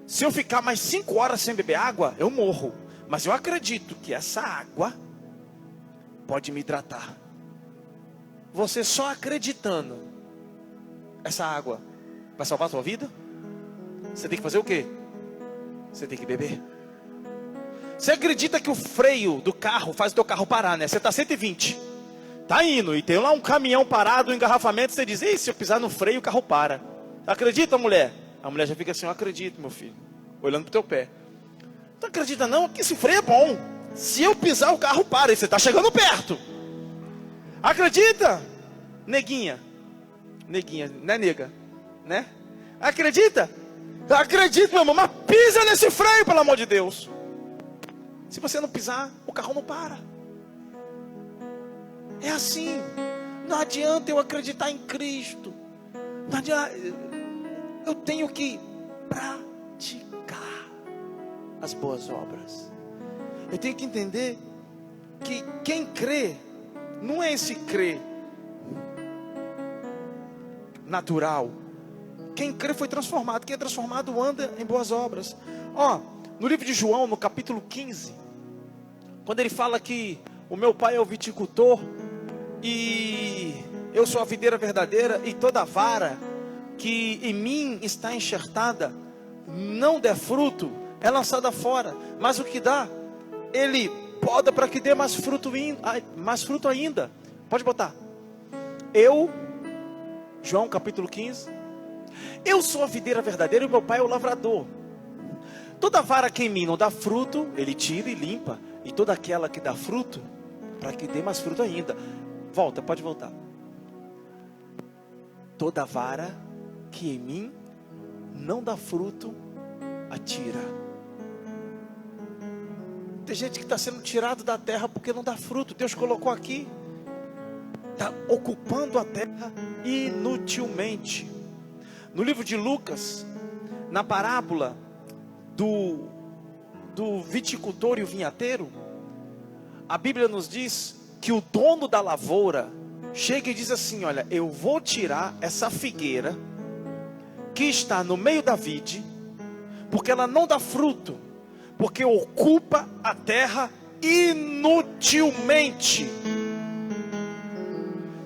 Se eu ficar mais 5 horas sem beber água, eu morro. Mas eu acredito que essa água pode me hidratar. Você só acreditando, essa água vai salvar a sua vida? Você tem que fazer o quê? Você tem que beber. Você acredita que o freio do carro faz o teu carro parar, né? Você está 120, está indo, e tem lá um caminhão parado, um engarrafamento, você diz, ei, se eu pisar no freio, o carro para. Acredita, mulher? A mulher já fica assim, eu acredito, meu filho, olhando para o teu pé. Não acredita não, que esse freio é bom. Se eu pisar, o carro para, e você está chegando perto. Acredita? Neguinha, né, nega? Né? Acredita? Acredito, meu irmão, mas pisa nesse freio, pelo amor de Deus. Se você não pisar, o carro não para. É assim. Não adianta eu acreditar em Cristo. Não adianta. Eu tenho que praticar as boas obras. Eu tenho que entender que quem crê, não é esse crer natural. Quem crê foi transformado. Quem é transformado anda em boas obras. No livro de João, no capítulo 15, quando ele fala que o meu pai é o viticultor e eu sou a videira verdadeira, e toda vara que em mim está enxertada não der fruto, é lançada fora. Mas o que dá, ele poda para que dê mais fruto ainda. Pode botar. João capítulo 15, eu sou a videira verdadeira e o meu pai é o lavrador. Toda vara que em mim não dá fruto, ele tira e limpa. E toda aquela que dá fruto, para que dê mais fruto ainda. Volta, pode voltar. Toda vara que em mim não dá fruto, tira. Tem gente que está sendo tirado da terra porque não dá fruto. Deus colocou aqui. Está ocupando a terra inutilmente. No livro de Lucas, na parábola do viticultor e o vinhateiro, a Bíblia nos diz que o dono da lavoura chega e diz assim: olha, eu vou tirar essa figueira que está no meio da vide, porque ela não dá fruto, porque ocupa a terra inutilmente.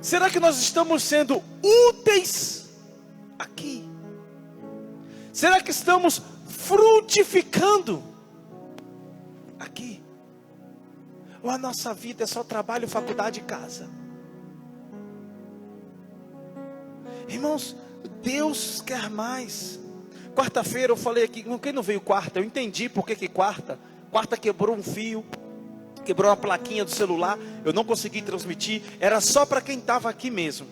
Será que nós estamos sendo úteis aqui? Será que estamos frutificando aqui? Ou a nossa vida é só trabalho, faculdade e casa? Irmãos, Deus quer mais. Quarta-feira eu falei aqui, quem não veio quarta? Eu entendi por que quarta. Quarta quebrou um fio, quebrou uma plaquinha do celular, eu não consegui transmitir, era só para quem estava aqui mesmo.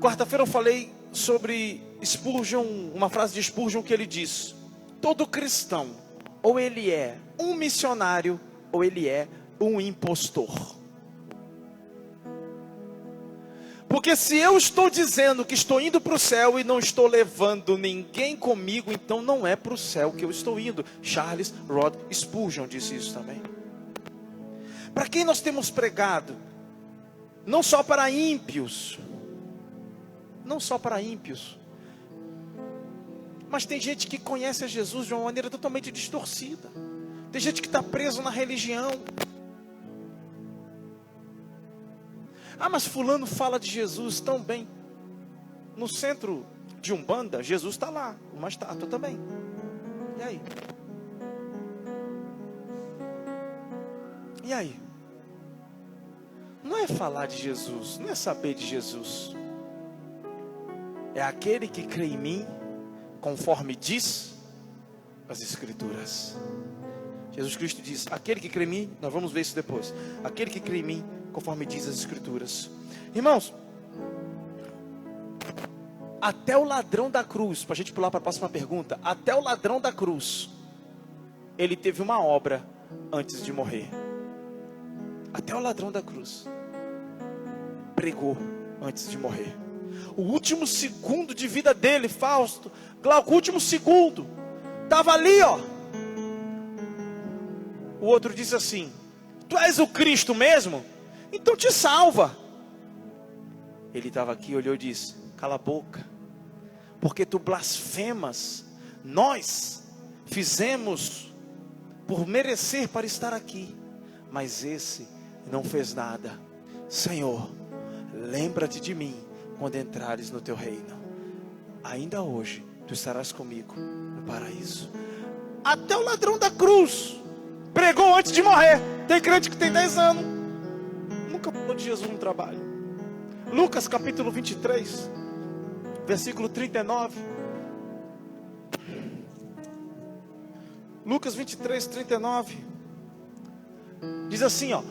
Quarta-feira eu falei sobre Spurgeon, uma frase de Spurgeon que ele diz: todo cristão, ou ele é um missionário, ou ele é um impostor. Porque se eu estou dizendo que estou indo para o céu e não estou levando ninguém comigo, então não é para o céu que eu estou indo. Charles Rod Spurgeon disse isso também. Para quem nós temos pregado? Não só para ímpios. Não só para ímpios. Mas tem gente que conhece a Jesus de uma maneira totalmente distorcida. Tem gente que está preso na religião. Ah, mas fulano fala de Jesus tão bem. No centro de Umbanda, Jesus está lá, uma estátua também. E aí? E aí? Não é falar de Jesus, não é saber de Jesus. É aquele que crê em mim, conforme diz as Escrituras. Jesus Cristo diz: aquele que crê em mim, nós vamos ver isso depois. Aquele que crê em mim, conforme diz as Escrituras. Irmãos, até o ladrão da cruz, para a gente pular para a próxima pergunta, até o ladrão da cruz, ele teve uma obra antes de morrer. Até o ladrão da cruz pregou antes de morrer. O último segundo de vida dele, Fausto, Glauco, o último segundo, estava ali, ó. O outro disse assim: tu és o Cristo mesmo? Então te salva. Ele estava aqui, olhou e disse: cala a boca, porque tu blasfemas. Nós fizemos por merecer para estar aqui, mas esse não fez nada. Senhor, lembra-te de mim quando entrares no teu reino. Ainda hoje tu estarás comigo no paraíso. Até o ladrão da cruz pregou antes de morrer. Tem crente que tem 10 anos, nunca falou de Jesus no trabalho. Lucas capítulo 23, versículo 39. Lucas 23, 39. Diz assim, ó: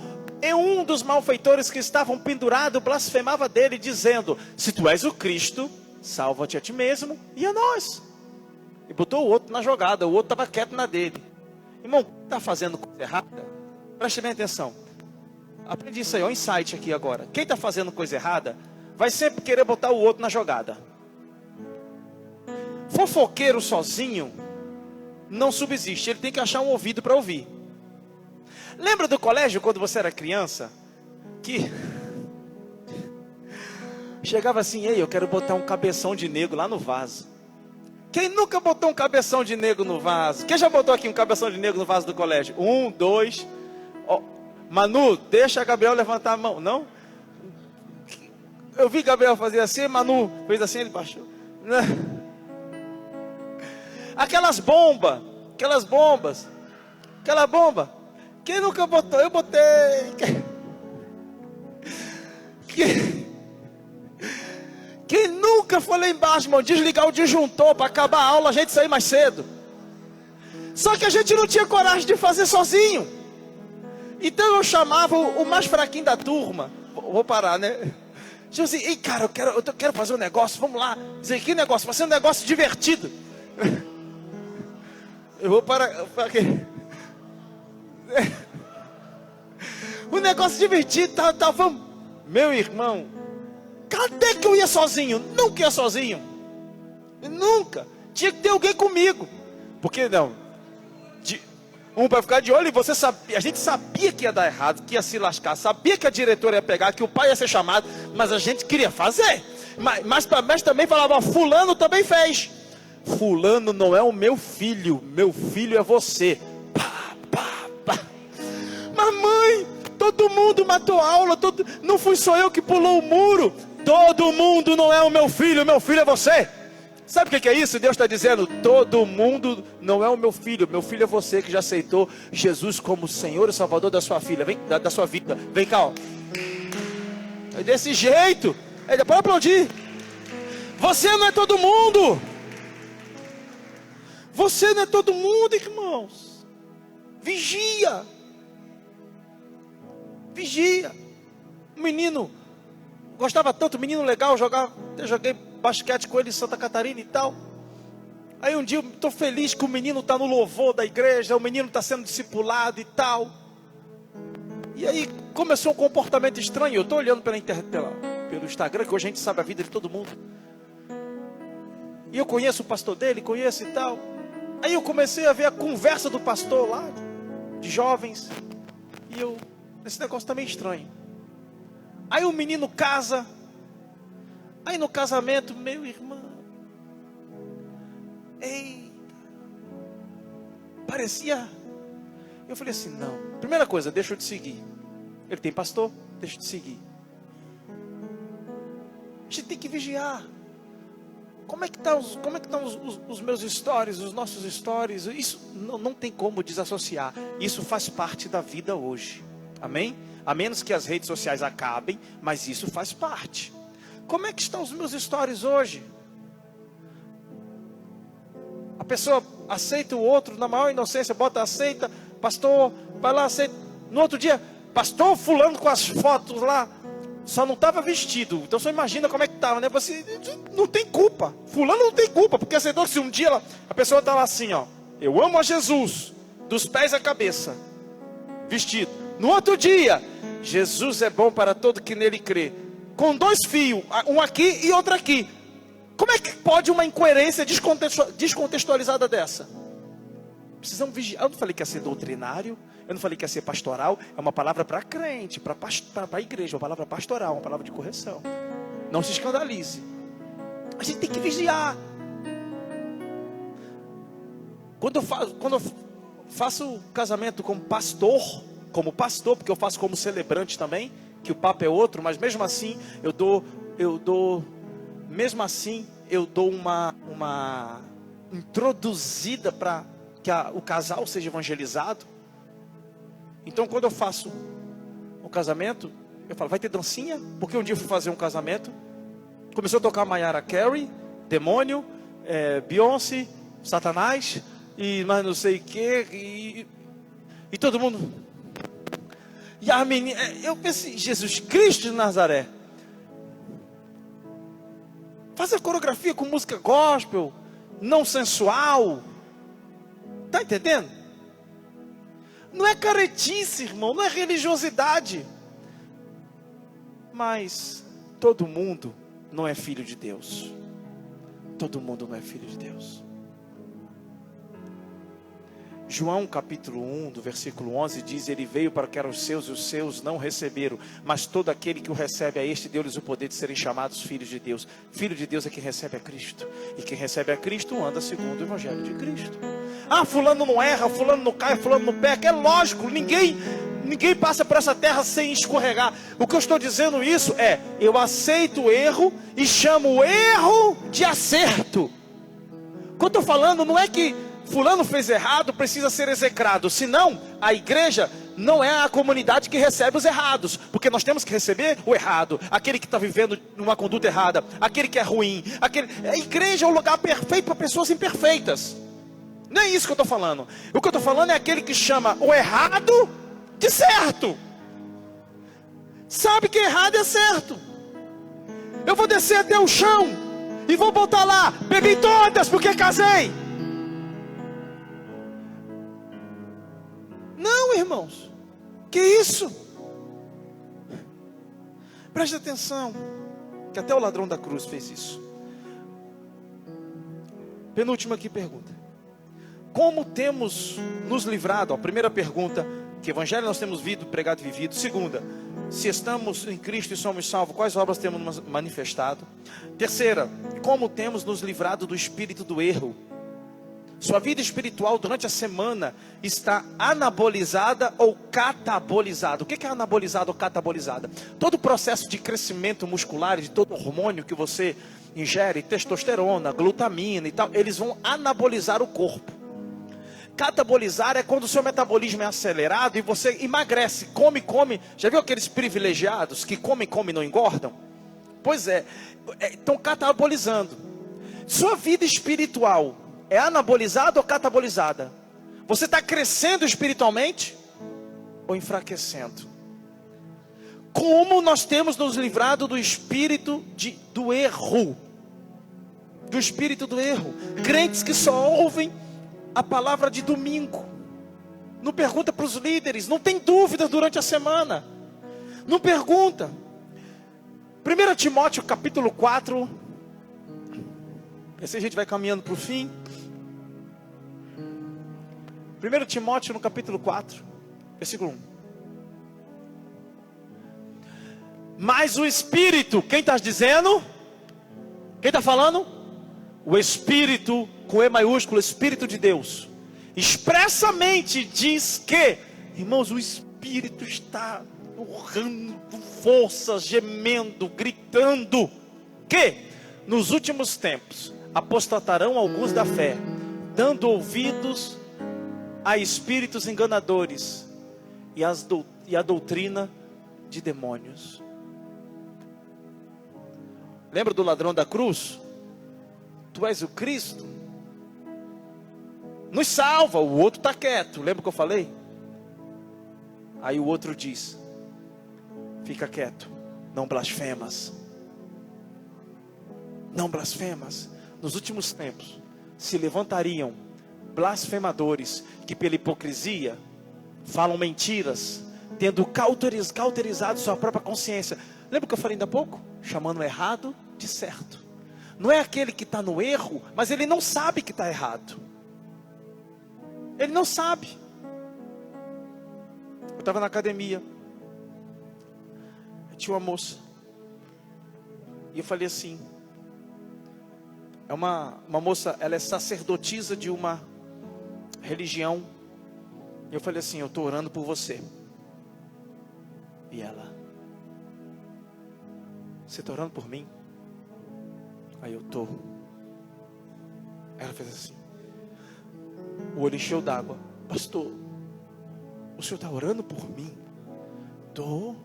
e um dos malfeitores que estavam pendurados blasfemava dele, dizendo: se tu és o Cristo, salva-te a ti mesmo e a nós. E botou o outro na jogada. O outro estava quieto na dele. Irmão, está fazendo coisa errada? Preste bem atenção. Aprendi isso aí, ó, insight aqui agora. Quem está fazendo coisa errada vai sempre querer botar o outro na jogada. Fofoqueiro sozinho não subsiste. Ele tem que achar um ouvido para ouvir. Lembra do colégio quando você era criança? Que chegava assim: ei, eu quero botar um cabeção de negro lá no vaso. Quem nunca botou um cabeção de negro no vaso? Quem já botou aqui um cabeção de negro no vaso do colégio? 1, 2. Oh, Manu, deixa a Gabriel levantar a mão. Não? Eu vi Gabriel fazer assim, Manu fez assim, ele baixou. Aquela bomba. Quem nunca botou? Eu botei. Quem nunca foi lá embaixo, irmão, desligar o disjuntor para acabar a aula, a gente sair mais cedo? Só que a gente não tinha coragem de fazer sozinho. Então eu chamava o mais fraquinho da turma. Vou parar, né? Tipo assim: ei, cara, eu quero fazer um negócio, vamos lá. Dizer, que negócio? Vai ser um negócio divertido. Eu vou para quê? O negócio divertido, vamos. Meu irmão, cadê que eu ia sozinho? Nunca ia sozinho. Nunca. Tinha que ter alguém comigo. Por que não? Um para ficar de olho e você sabia. A gente sabia que ia dar errado, que ia se lascar. Sabia que a diretora ia pegar, que o pai ia ser chamado. Mas a gente queria fazer. Mas também falava, fulano também fez. Fulano não é o meu filho. Meu filho é você. Mas mãe, todo mundo matou aula. Não fui só eu que pulou o muro. Todo mundo não é o meu filho é você. Sabe o que é isso? Deus está dizendo, todo mundo não é o meu filho é você que já aceitou Jesus como Senhor e Salvador da sua filha, da sua vida. Vem cá, ó. É desse jeito. Pode aplaudir. Você não é todo mundo. Você não é todo mundo, irmãos. Vigia. Vigia. O menino gostava tanto, menino legal, eu joguei basquete com ele em Santa Catarina e tal. Aí um dia eu estou feliz que o menino está no louvor da igreja, o menino está sendo discipulado e tal. E aí começou um comportamento estranho. Eu estou olhando pelo Instagram, que hoje a gente sabe a vida de todo mundo. E eu conheço o pastor dele, conheço e tal. Aí eu comecei a ver a conversa do pastor lá, de jovens. E esse negócio está meio estranho. Aí o menino casa. Aí no casamento, meu irmão, eita, parecia. Eu falei assim, não. Primeira coisa, deixa eu te seguir. Ele tem pastor, deixa eu te seguir. A gente tem que vigiar. Como é que estão os meus stories, os nossos stories? Isso não tem como desassociar. Isso faz parte da vida hoje. Amém? A menos que as redes sociais acabem, mas isso faz parte. Como é que estão os meus stories hoje? A pessoa aceita o outro na maior inocência, aceita, pastor, vai lá, aceita. No outro dia, pastor fulano com as fotos lá, só não estava vestido. Então você imagina como é que estava, né? Você não tem culpa. Fulano não tem culpa, porque aceitou que se um dia a pessoa está lá assim, ó, eu amo a Jesus, dos pés à cabeça, vestido. No outro dia, Jesus é bom para todo que nele crê. Com 2 fios, um aqui e outro aqui. Como é que pode uma incoerência descontextualizada dessa? Precisamos vigiar. Eu não falei que ia ser doutrinário, eu não falei que ia ser pastoral. É uma palavra para crente, para a igreja, uma palavra pastoral, uma palavra de correção. Não se escandalize. A gente tem que vigiar. Quando eu faço casamento como pastor, porque eu faço como celebrante também, que o papo é outro, mas mesmo assim eu dou uma introduzida para que o casal seja evangelizado. Então quando eu faço um casamento, eu falo, vai ter dancinha? Porque um dia eu fui fazer um casamento, começou a tocar Mariah Carey, Demônio, Beyoncé, Satanás, e mais não sei o que, e todo mundo. E a menina, eu pensei, Jesus Cristo de Nazaré. Faz a coreografia com música gospel, não sensual. Tá entendendo? Não é caretice, irmão, não é religiosidade. Mas todo mundo não é filho de Deus. Todo mundo não é filho de Deus. João capítulo 1, do versículo 11 diz, ele veio para que eram os seus e os seus não receberam, mas todo aquele que o recebe a este deu-lhes o poder de serem chamados filhos de Deus. Filho de Deus é quem recebe a Cristo, e quem recebe a Cristo anda segundo o evangelho de Cristo. Ah, fulano não erra, fulano não cai, fulano não peca. É lógico, ninguém passa por essa terra sem escorregar. O que eu estou dizendo isso é, eu aceito o erro e chamo o erro de acerto. O que eu estou falando não é que fulano fez errado, precisa ser execrado. Senão, a igreja não é a comunidade que recebe os errados. Porque nós temos que receber o errado. Aquele que está vivendo numa conduta errada. Aquele que é ruim. A igreja é o lugar perfeito para pessoas imperfeitas. Não é isso que eu estou falando. O que eu estou falando é aquele que chama o errado de certo. Sabe que errado é certo. Eu vou descer até o chão e vou botar lá, bebi todas porque casei. irmãos? Que isso? Preste atenção, que até o ladrão da cruz fez isso. Penúltima aqui pergunta. Como temos nos livrado? A primeira pergunta, que evangelho nós temos visto, pregado e vivido. Segunda, se estamos em Cristo e somos salvos, quais obras temos manifestado? Terceira, como temos nos livrado do espírito do erro? Sua vida espiritual durante a semana está anabolizada ou catabolizada? O que é anabolizada ou catabolizada? Todo o processo de crescimento muscular, de todo hormônio que você ingere, testosterona, glutamina e tal, eles vão anabolizar o corpo. Catabolizar é quando o seu metabolismo é acelerado e você emagrece, come. Já viu aqueles privilegiados que comem e não engordam? Pois é, estão catabolizando. Sua vida espiritual é anabolizada ou catabolizada? Você está crescendo espiritualmente ou enfraquecendo? Como nós temos nos livrado do espírito do erro? Do espírito do erro. Crentes que só ouvem a palavra de domingo, não pergunta para os líderes, não tem dúvida durante a semana, não pergunta. 1 Timóteo capítulo 4, assim a gente vai caminhando para o fim. 1 Timóteo no capítulo 4, versículo 1. Mas o Espírito, quem está dizendo? Quem está falando? O Espírito, com E maiúsculo, Espírito de Deus, expressamente diz que, irmãos, o Espírito está urrando com força, gemendo, gritando, que nos últimos tempos apostatarão alguns da fé, dando ouvidos a espíritos enganadores e a doutrina de demônios. Lembra do ladrão da cruz? Tu és o Cristo, nos salva. O outro está quieto, lembra que eu falei? Aí o outro diz: fica quieto, não blasfemas. Não blasfemas. Nos últimos tempos se levantariam blasfemadores que pela hipocrisia falam mentiras, tendo cauterizado sua própria consciência. Lembra que eu falei ainda há pouco? Chamando o errado de certo. Não é aquele que está no erro, mas ele não sabe que está errado. Ele não sabe. Eu estava na academia, tinha uma moça, e eu falei assim, é uma moça, ela é sacerdotisa de uma religião, e eu falei assim, eu estou orando por você. E ela: você está orando por mim? Aí eu tô. Ela fez assim, o olho encheu d'água. Pastor, o senhor está orando por mim? Tô.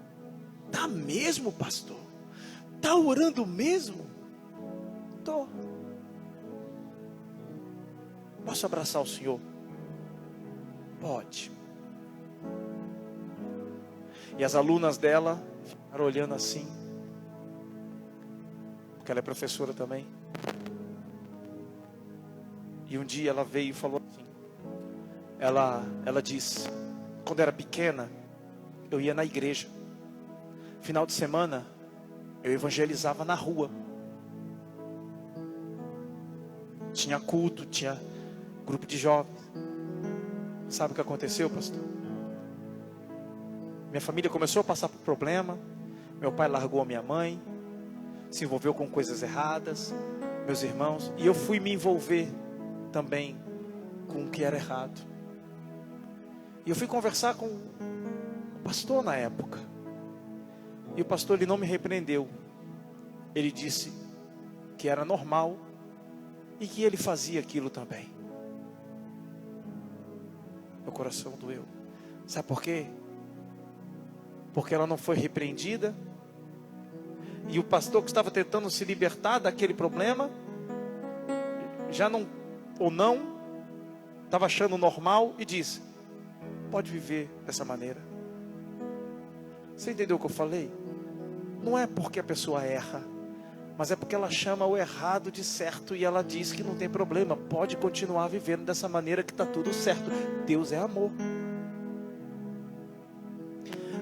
Tá mesmo, pastor? Tá orando mesmo? Tô. Posso abraçar o senhor? Pode. E as alunas dela ficaram olhando assim, porque ela é professora também. E um dia ela veio e falou assim, ela disse, quando era pequena, eu ia na igreja. Final de semana, eu evangelizava na rua. Tinha culto, tinha grupo de jovens. Sabe o que aconteceu, pastor? Minha família começou a passar por problema. Meu pai largou a minha mãe, se envolveu com coisas erradas, meus irmãos, e eu fui me envolver também com o que era errado. E eu fui conversar com o pastor na época, e o pastor, ele não me repreendeu. Ele disse que era normal e que ele fazia aquilo também. Meu coração doeu. Sabe por quê? Porque ela não foi repreendida. E o pastor que estava tentando se libertar daquele problema, já não, ou não, estava achando normal e disse, pode viver dessa maneira. Você entendeu o que eu falei? Não é porque a pessoa erra, mas é porque ela chama o errado de certo e ela diz que não tem problema, pode continuar vivendo dessa maneira que está tudo certo. Deus é amor.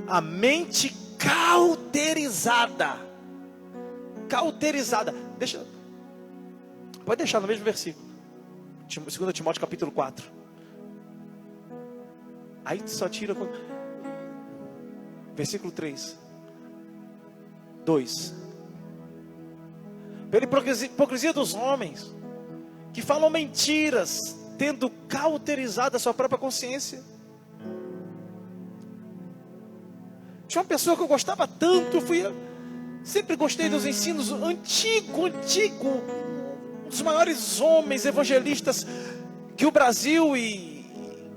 A mente cauterizada. Cauterizada. Pode deixar no mesmo versículo. 2 Timóteo capítulo 4. Aí só tira. Versículo 3. 2. Pela hipocrisia dos homens, que falam mentiras, tendo cauterizado a sua própria consciência. Tinha uma pessoa que eu gostava tanto, sempre gostei dos ensinos antigo, um dos maiores homens evangelistas que o Brasil e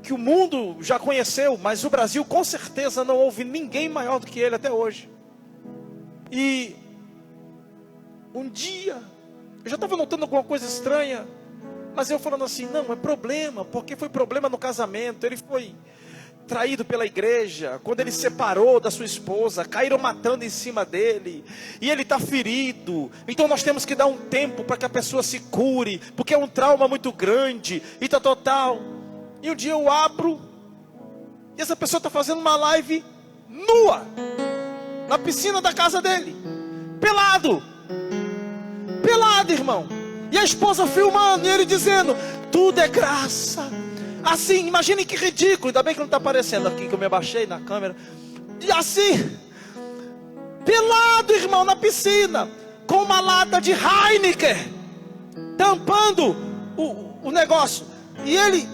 que o mundo já conheceu, mas o Brasil com certeza não houve ninguém maior do que ele até hoje. E um dia, eu já estava notando alguma coisa estranha, mas eu falando assim, não, é problema, porque foi problema no casamento, ele foi traído pela igreja, quando ele separou da sua esposa, caíram matando em cima dele, e ele está ferido, então nós temos que dar um tempo para que a pessoa se cure, porque é um trauma muito grande, e tá total. E um dia eu abro, e essa pessoa está fazendo uma live nua, na piscina da casa dele, pelado, irmão, e a esposa filmando, e ele dizendo, tudo é graça. Assim, imagine que ridículo. Ainda bem que não está aparecendo aqui, que eu me abaixei na câmera. E assim, pelado, irmão, na piscina, com uma lata de Heineken, tampando o negócio. E ele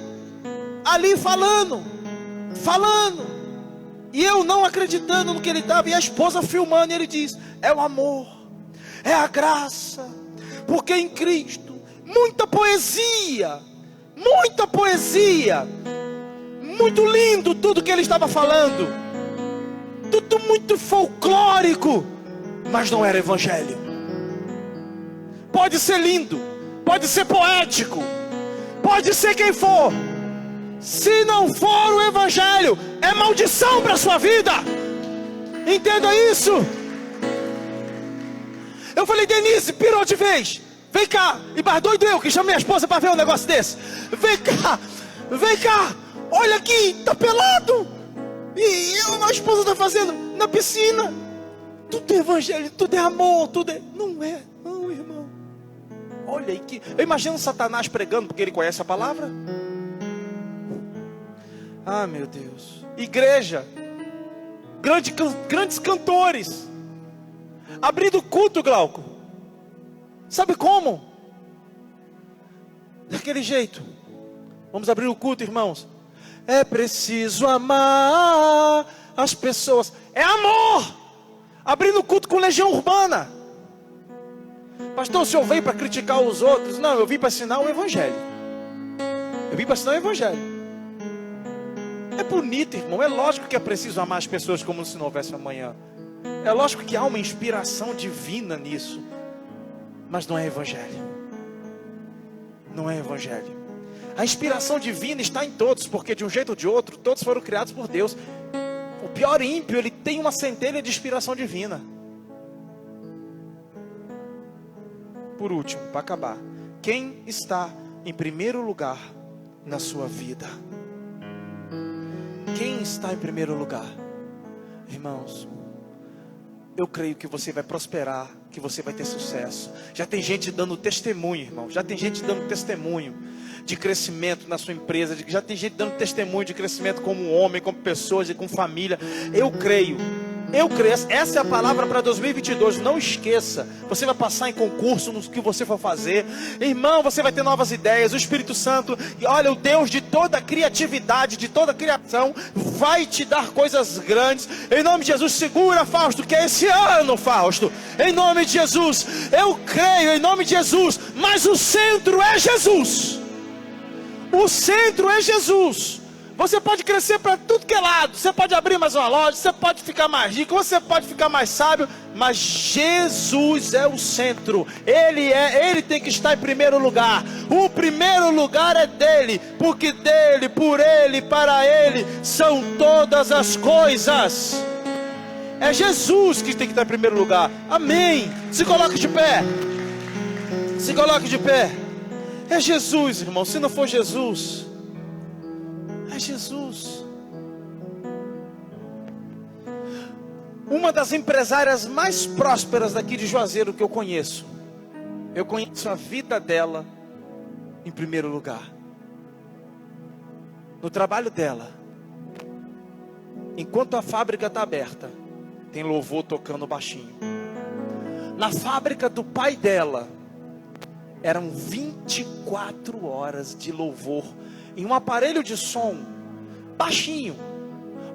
ali falando. E eu não acreditando no que ele estava. E a esposa filmando. E ele diz, é o amor, é a graça. Porque em Cristo, muita poesia, muito lindo tudo que ele estava falando, tudo muito folclórico, mas não era evangelho. Pode ser lindo, pode ser poético, pode ser quem for, se não for o evangelho, é maldição para a sua vida. Entenda isso. Eu falei, Denise, pirou de vez. Vem cá, e mais doido eu que chamo minha esposa para ver um negócio desse. Vem cá, olha aqui, tá pelado. E a esposa está fazendo na piscina. Tudo é evangelho, tudo é amor, tudo é... Não é, não, irmão. Olha aí que... Eu imagino Satanás pregando porque ele conhece a palavra. Ah, meu Deus. Igreja, grandes cantores, abrindo culto, Glauco. Sabe como? Daquele jeito. Vamos abrir o culto, irmãos. É preciso amar as pessoas. É amor. Abrindo o culto com legião urbana. Pastor, o senhor veio para criticar os outros? Não, eu vim para ensinar o evangelho. É bonito, irmão. É lógico que é preciso amar as pessoas como se não houvesse amanhã. É lógico que há uma inspiração divina nisso. Mas não é evangelho. Não é evangelho. A inspiração divina está em todos, porque de um jeito ou de outro, todos foram criados por Deus. O pior ímpio, ele tem uma centelha de inspiração divina. Por último, para acabar, quem está em primeiro lugar na sua vida? Quem está em primeiro lugar? Irmãos, eu creio que você vai prosperar, que você vai ter sucesso. Já tem gente dando testemunho, irmão. Já tem gente dando testemunho de crescimento na sua empresa. Já tem gente dando testemunho de crescimento como homem, como pessoas e como família. Eu creio. Essa é a palavra para 2022. Não esqueça. Você vai passar em concurso no que você for fazer. Irmão, você vai ter novas ideias. O Espírito Santo, olha, o Deus de toda criatividade, de toda criação, vai te dar coisas grandes. Em nome de Jesus, segura, Fausto, que é esse ano, Fausto. Em nome de Jesus, eu creio, em nome de Jesus. Mas o centro é Jesus. O centro é Jesus. Você pode crescer para tudo que é lado. Você pode abrir mais uma loja. Você pode ficar mais rico. Você pode ficar mais sábio. Mas Jesus é o centro. Ele tem que estar em primeiro lugar. O primeiro lugar é dele. Porque dele, por ele, para ele são todas as coisas. É Jesus que tem que estar em primeiro lugar. Amém. Se coloque de pé. Se coloque de pé. É Jesus, irmão. Se não for Jesus, é Jesus. uma das empresárias mais prósperas daqui de Juazeiro que eu conheço. Eu conheço a vida dela em primeiro lugar. No trabalho dela, enquanto a fábrica está aberta, tem louvor tocando baixinho. Na fábrica do pai dela, eram 24 horas de louvor em um aparelho de som baixinho.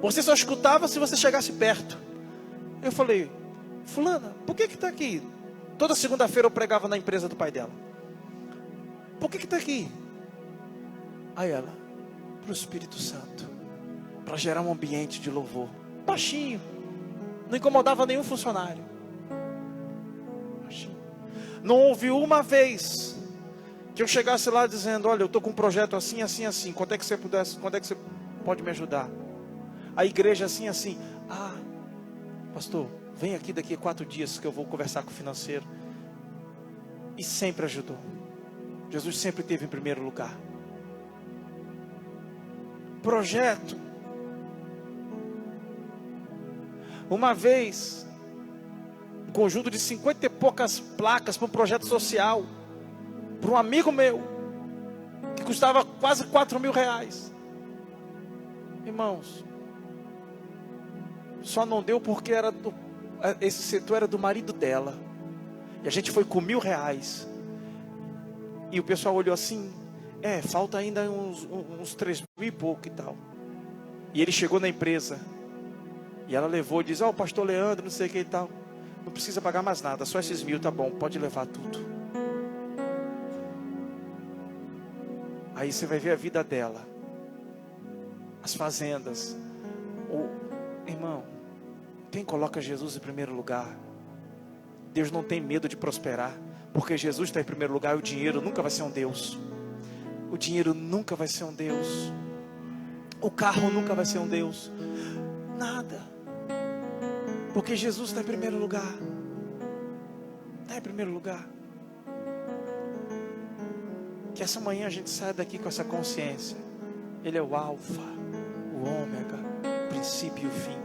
Você só escutava se você chegasse perto. Eu falei: fulana, por que está aqui? Toda segunda-feira eu pregava na empresa do pai dela. Por que está aqui? Aí ela: para o Espírito Santo, para gerar um ambiente de louvor. Baixinho, não incomodava nenhum funcionário. Baixinho. Não houve uma vez que eu chegasse lá dizendo: olha, eu estou com um projeto assim, assim, assim, quando é que você pode me ajudar? A igreja assim, assim: ah, pastor, vem aqui daqui a 4 dias que eu vou conversar com o financeiro. E sempre ajudou. Jesus sempre esteve em primeiro lugar. Projeto. Uma vez, um conjunto de 50 e poucas placas para um projeto social, para um amigo meu, que custava quase 4 mil reais. Irmãos, só não deu porque esse setor era do marido dela. E a gente foi com 1.000 reais. E o pessoal olhou assim: falta ainda uns 3 mil e pouco e tal. E ele chegou na empresa, e ela levou e disse: ó, o pastor Leandro, não sei o que e tal, não precisa pagar mais nada, só esses 1.000, tá bom, pode levar tudo. Aí você vai ver a vida dela, as fazendas. Irmão, quem coloca Jesus em primeiro lugar, Deus não tem medo de prosperar, porque Jesus está em primeiro lugar. E o dinheiro nunca vai ser um Deus. O dinheiro nunca vai ser um Deus. O carro nunca vai ser um Deus. Nada. Porque Jesus está em primeiro lugar. Está em primeiro lugar. Que essa manhã a gente saia daqui com essa consciência. Ele é o alfa, o ômega, o princípio e o fim.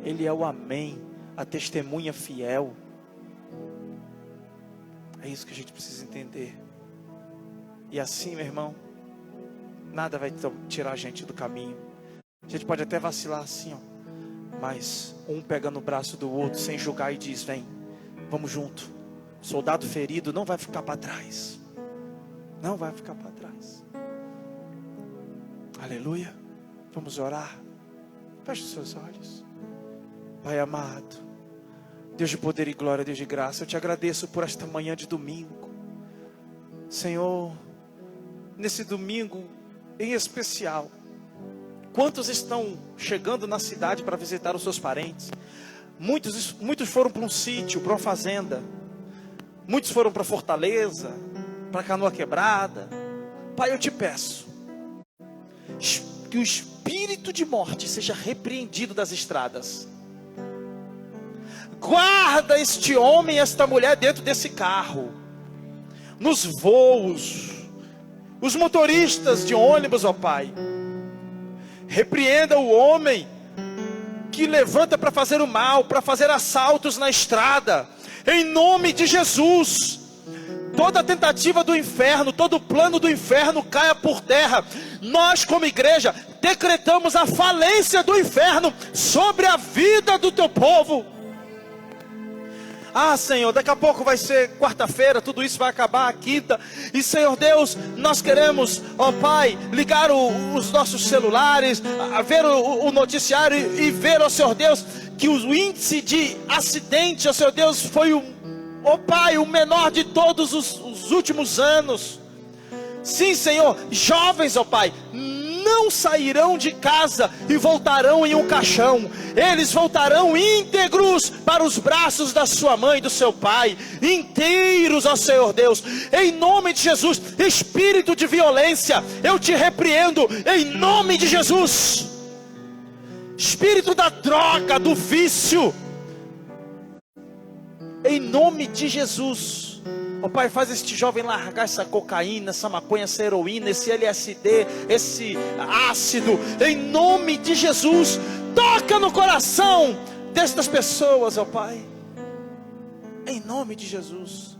Ele é o amém, a testemunha fiel. É isso que a gente precisa entender. E assim, meu irmão, nada vai tirar a gente do caminho. A gente pode até vacilar assim, ó, mas um pega no braço do outro sem julgar e diz: vem, vamos junto. Soldado ferido não vai ficar para trás. Não vai ficar para trás. Aleluia. Vamos orar. Feche os seus olhos. Pai amado, Deus de poder e glória, Deus de graça, eu te agradeço por esta manhã de domingo. Senhor, nesse domingo em especial, quantos estão chegando na cidade para visitar os seus parentes? Muitos foram para um sítio, para uma fazenda. Muitos foram para Fortaleza, para Canoa Quebrada. Pai, eu te peço que o espírito de morte seja repreendido das estradas. Guarda este homem e esta mulher dentro desse carro, nos voos, os motoristas de ônibus, ó Pai. Repreenda o homem que levanta para fazer o mal, para fazer assaltos na estrada, em nome de Jesus. Toda tentativa do inferno, todo plano do inferno caia por terra. Nós, como igreja, decretamos a falência do inferno sobre a vida do teu povo. Ah, Senhor, daqui a pouco vai ser quarta-feira, tudo isso vai acabar a quinta. E, Senhor Deus, nós queremos, ó Pai, ligar os nossos celulares, a ver o noticiário e ver, ó Senhor Deus, que o índice de acidente, ó Senhor Deus, foi ó Pai, o menor de todos os últimos anos. Sim, Senhor, jovens, ó Pai, não sairão de casa e voltarão em um caixão. Eles voltarão íntegros para os braços da sua mãe e do seu pai, inteiros, ó Senhor Deus. Em nome de Jesus, espírito de violência, eu te repreendo em nome de Jesus. Espírito da droga, do vício, em nome de Jesus. Ó Pai, faz este jovem largar essa cocaína, essa maconha, essa heroína, esse LSD, esse ácido, em nome de Jesus. Toca no coração destas pessoas, ó Pai, em nome de Jesus.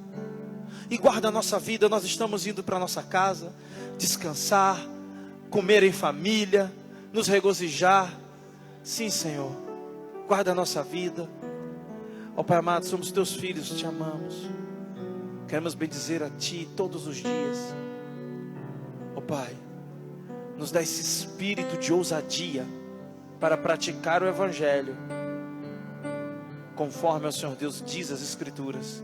E guarda a nossa vida. Nós estamos indo para nossa casa, descansar, comer em família, nos regozijar. Sim, Senhor, guarda a nossa vida. Ó Pai amado, somos teus filhos, te amamos. Queremos bendizer a Ti todos os dias. Ó Pai, nos dá esse espírito de ousadia para praticar o Evangelho, conforme o Senhor Deus diz as Escrituras.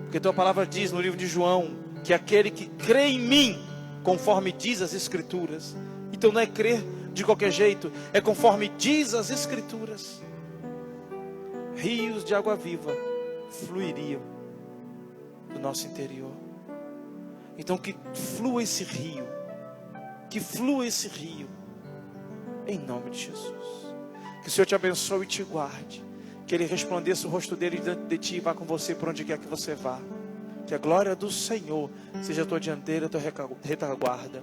Porque Tua palavra diz no livro de João, que aquele que crê em mim, conforme diz as Escrituras. Então não é crer de qualquer jeito, é conforme diz as Escrituras. Rios de água viva fluiriam do nosso interior. Então que flua esse rio, que flua esse rio, em nome de Jesus. Que o Senhor te abençoe e te guarde, que Ele resplandeça o rosto dele diante de ti e vá com você por onde quer que você vá. Que a glória do Senhor seja a tua dianteira, a tua retaguarda.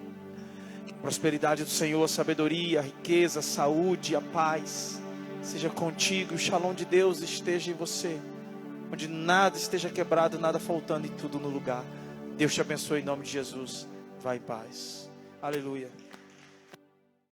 Que a prosperidade do Senhor, a sabedoria, a riqueza, a saúde, a paz seja contigo. O shalom de Deus esteja em você, onde nada esteja quebrado, nada faltando e tudo no lugar. Deus te abençoe em nome de Jesus. Vá em paz. Aleluia.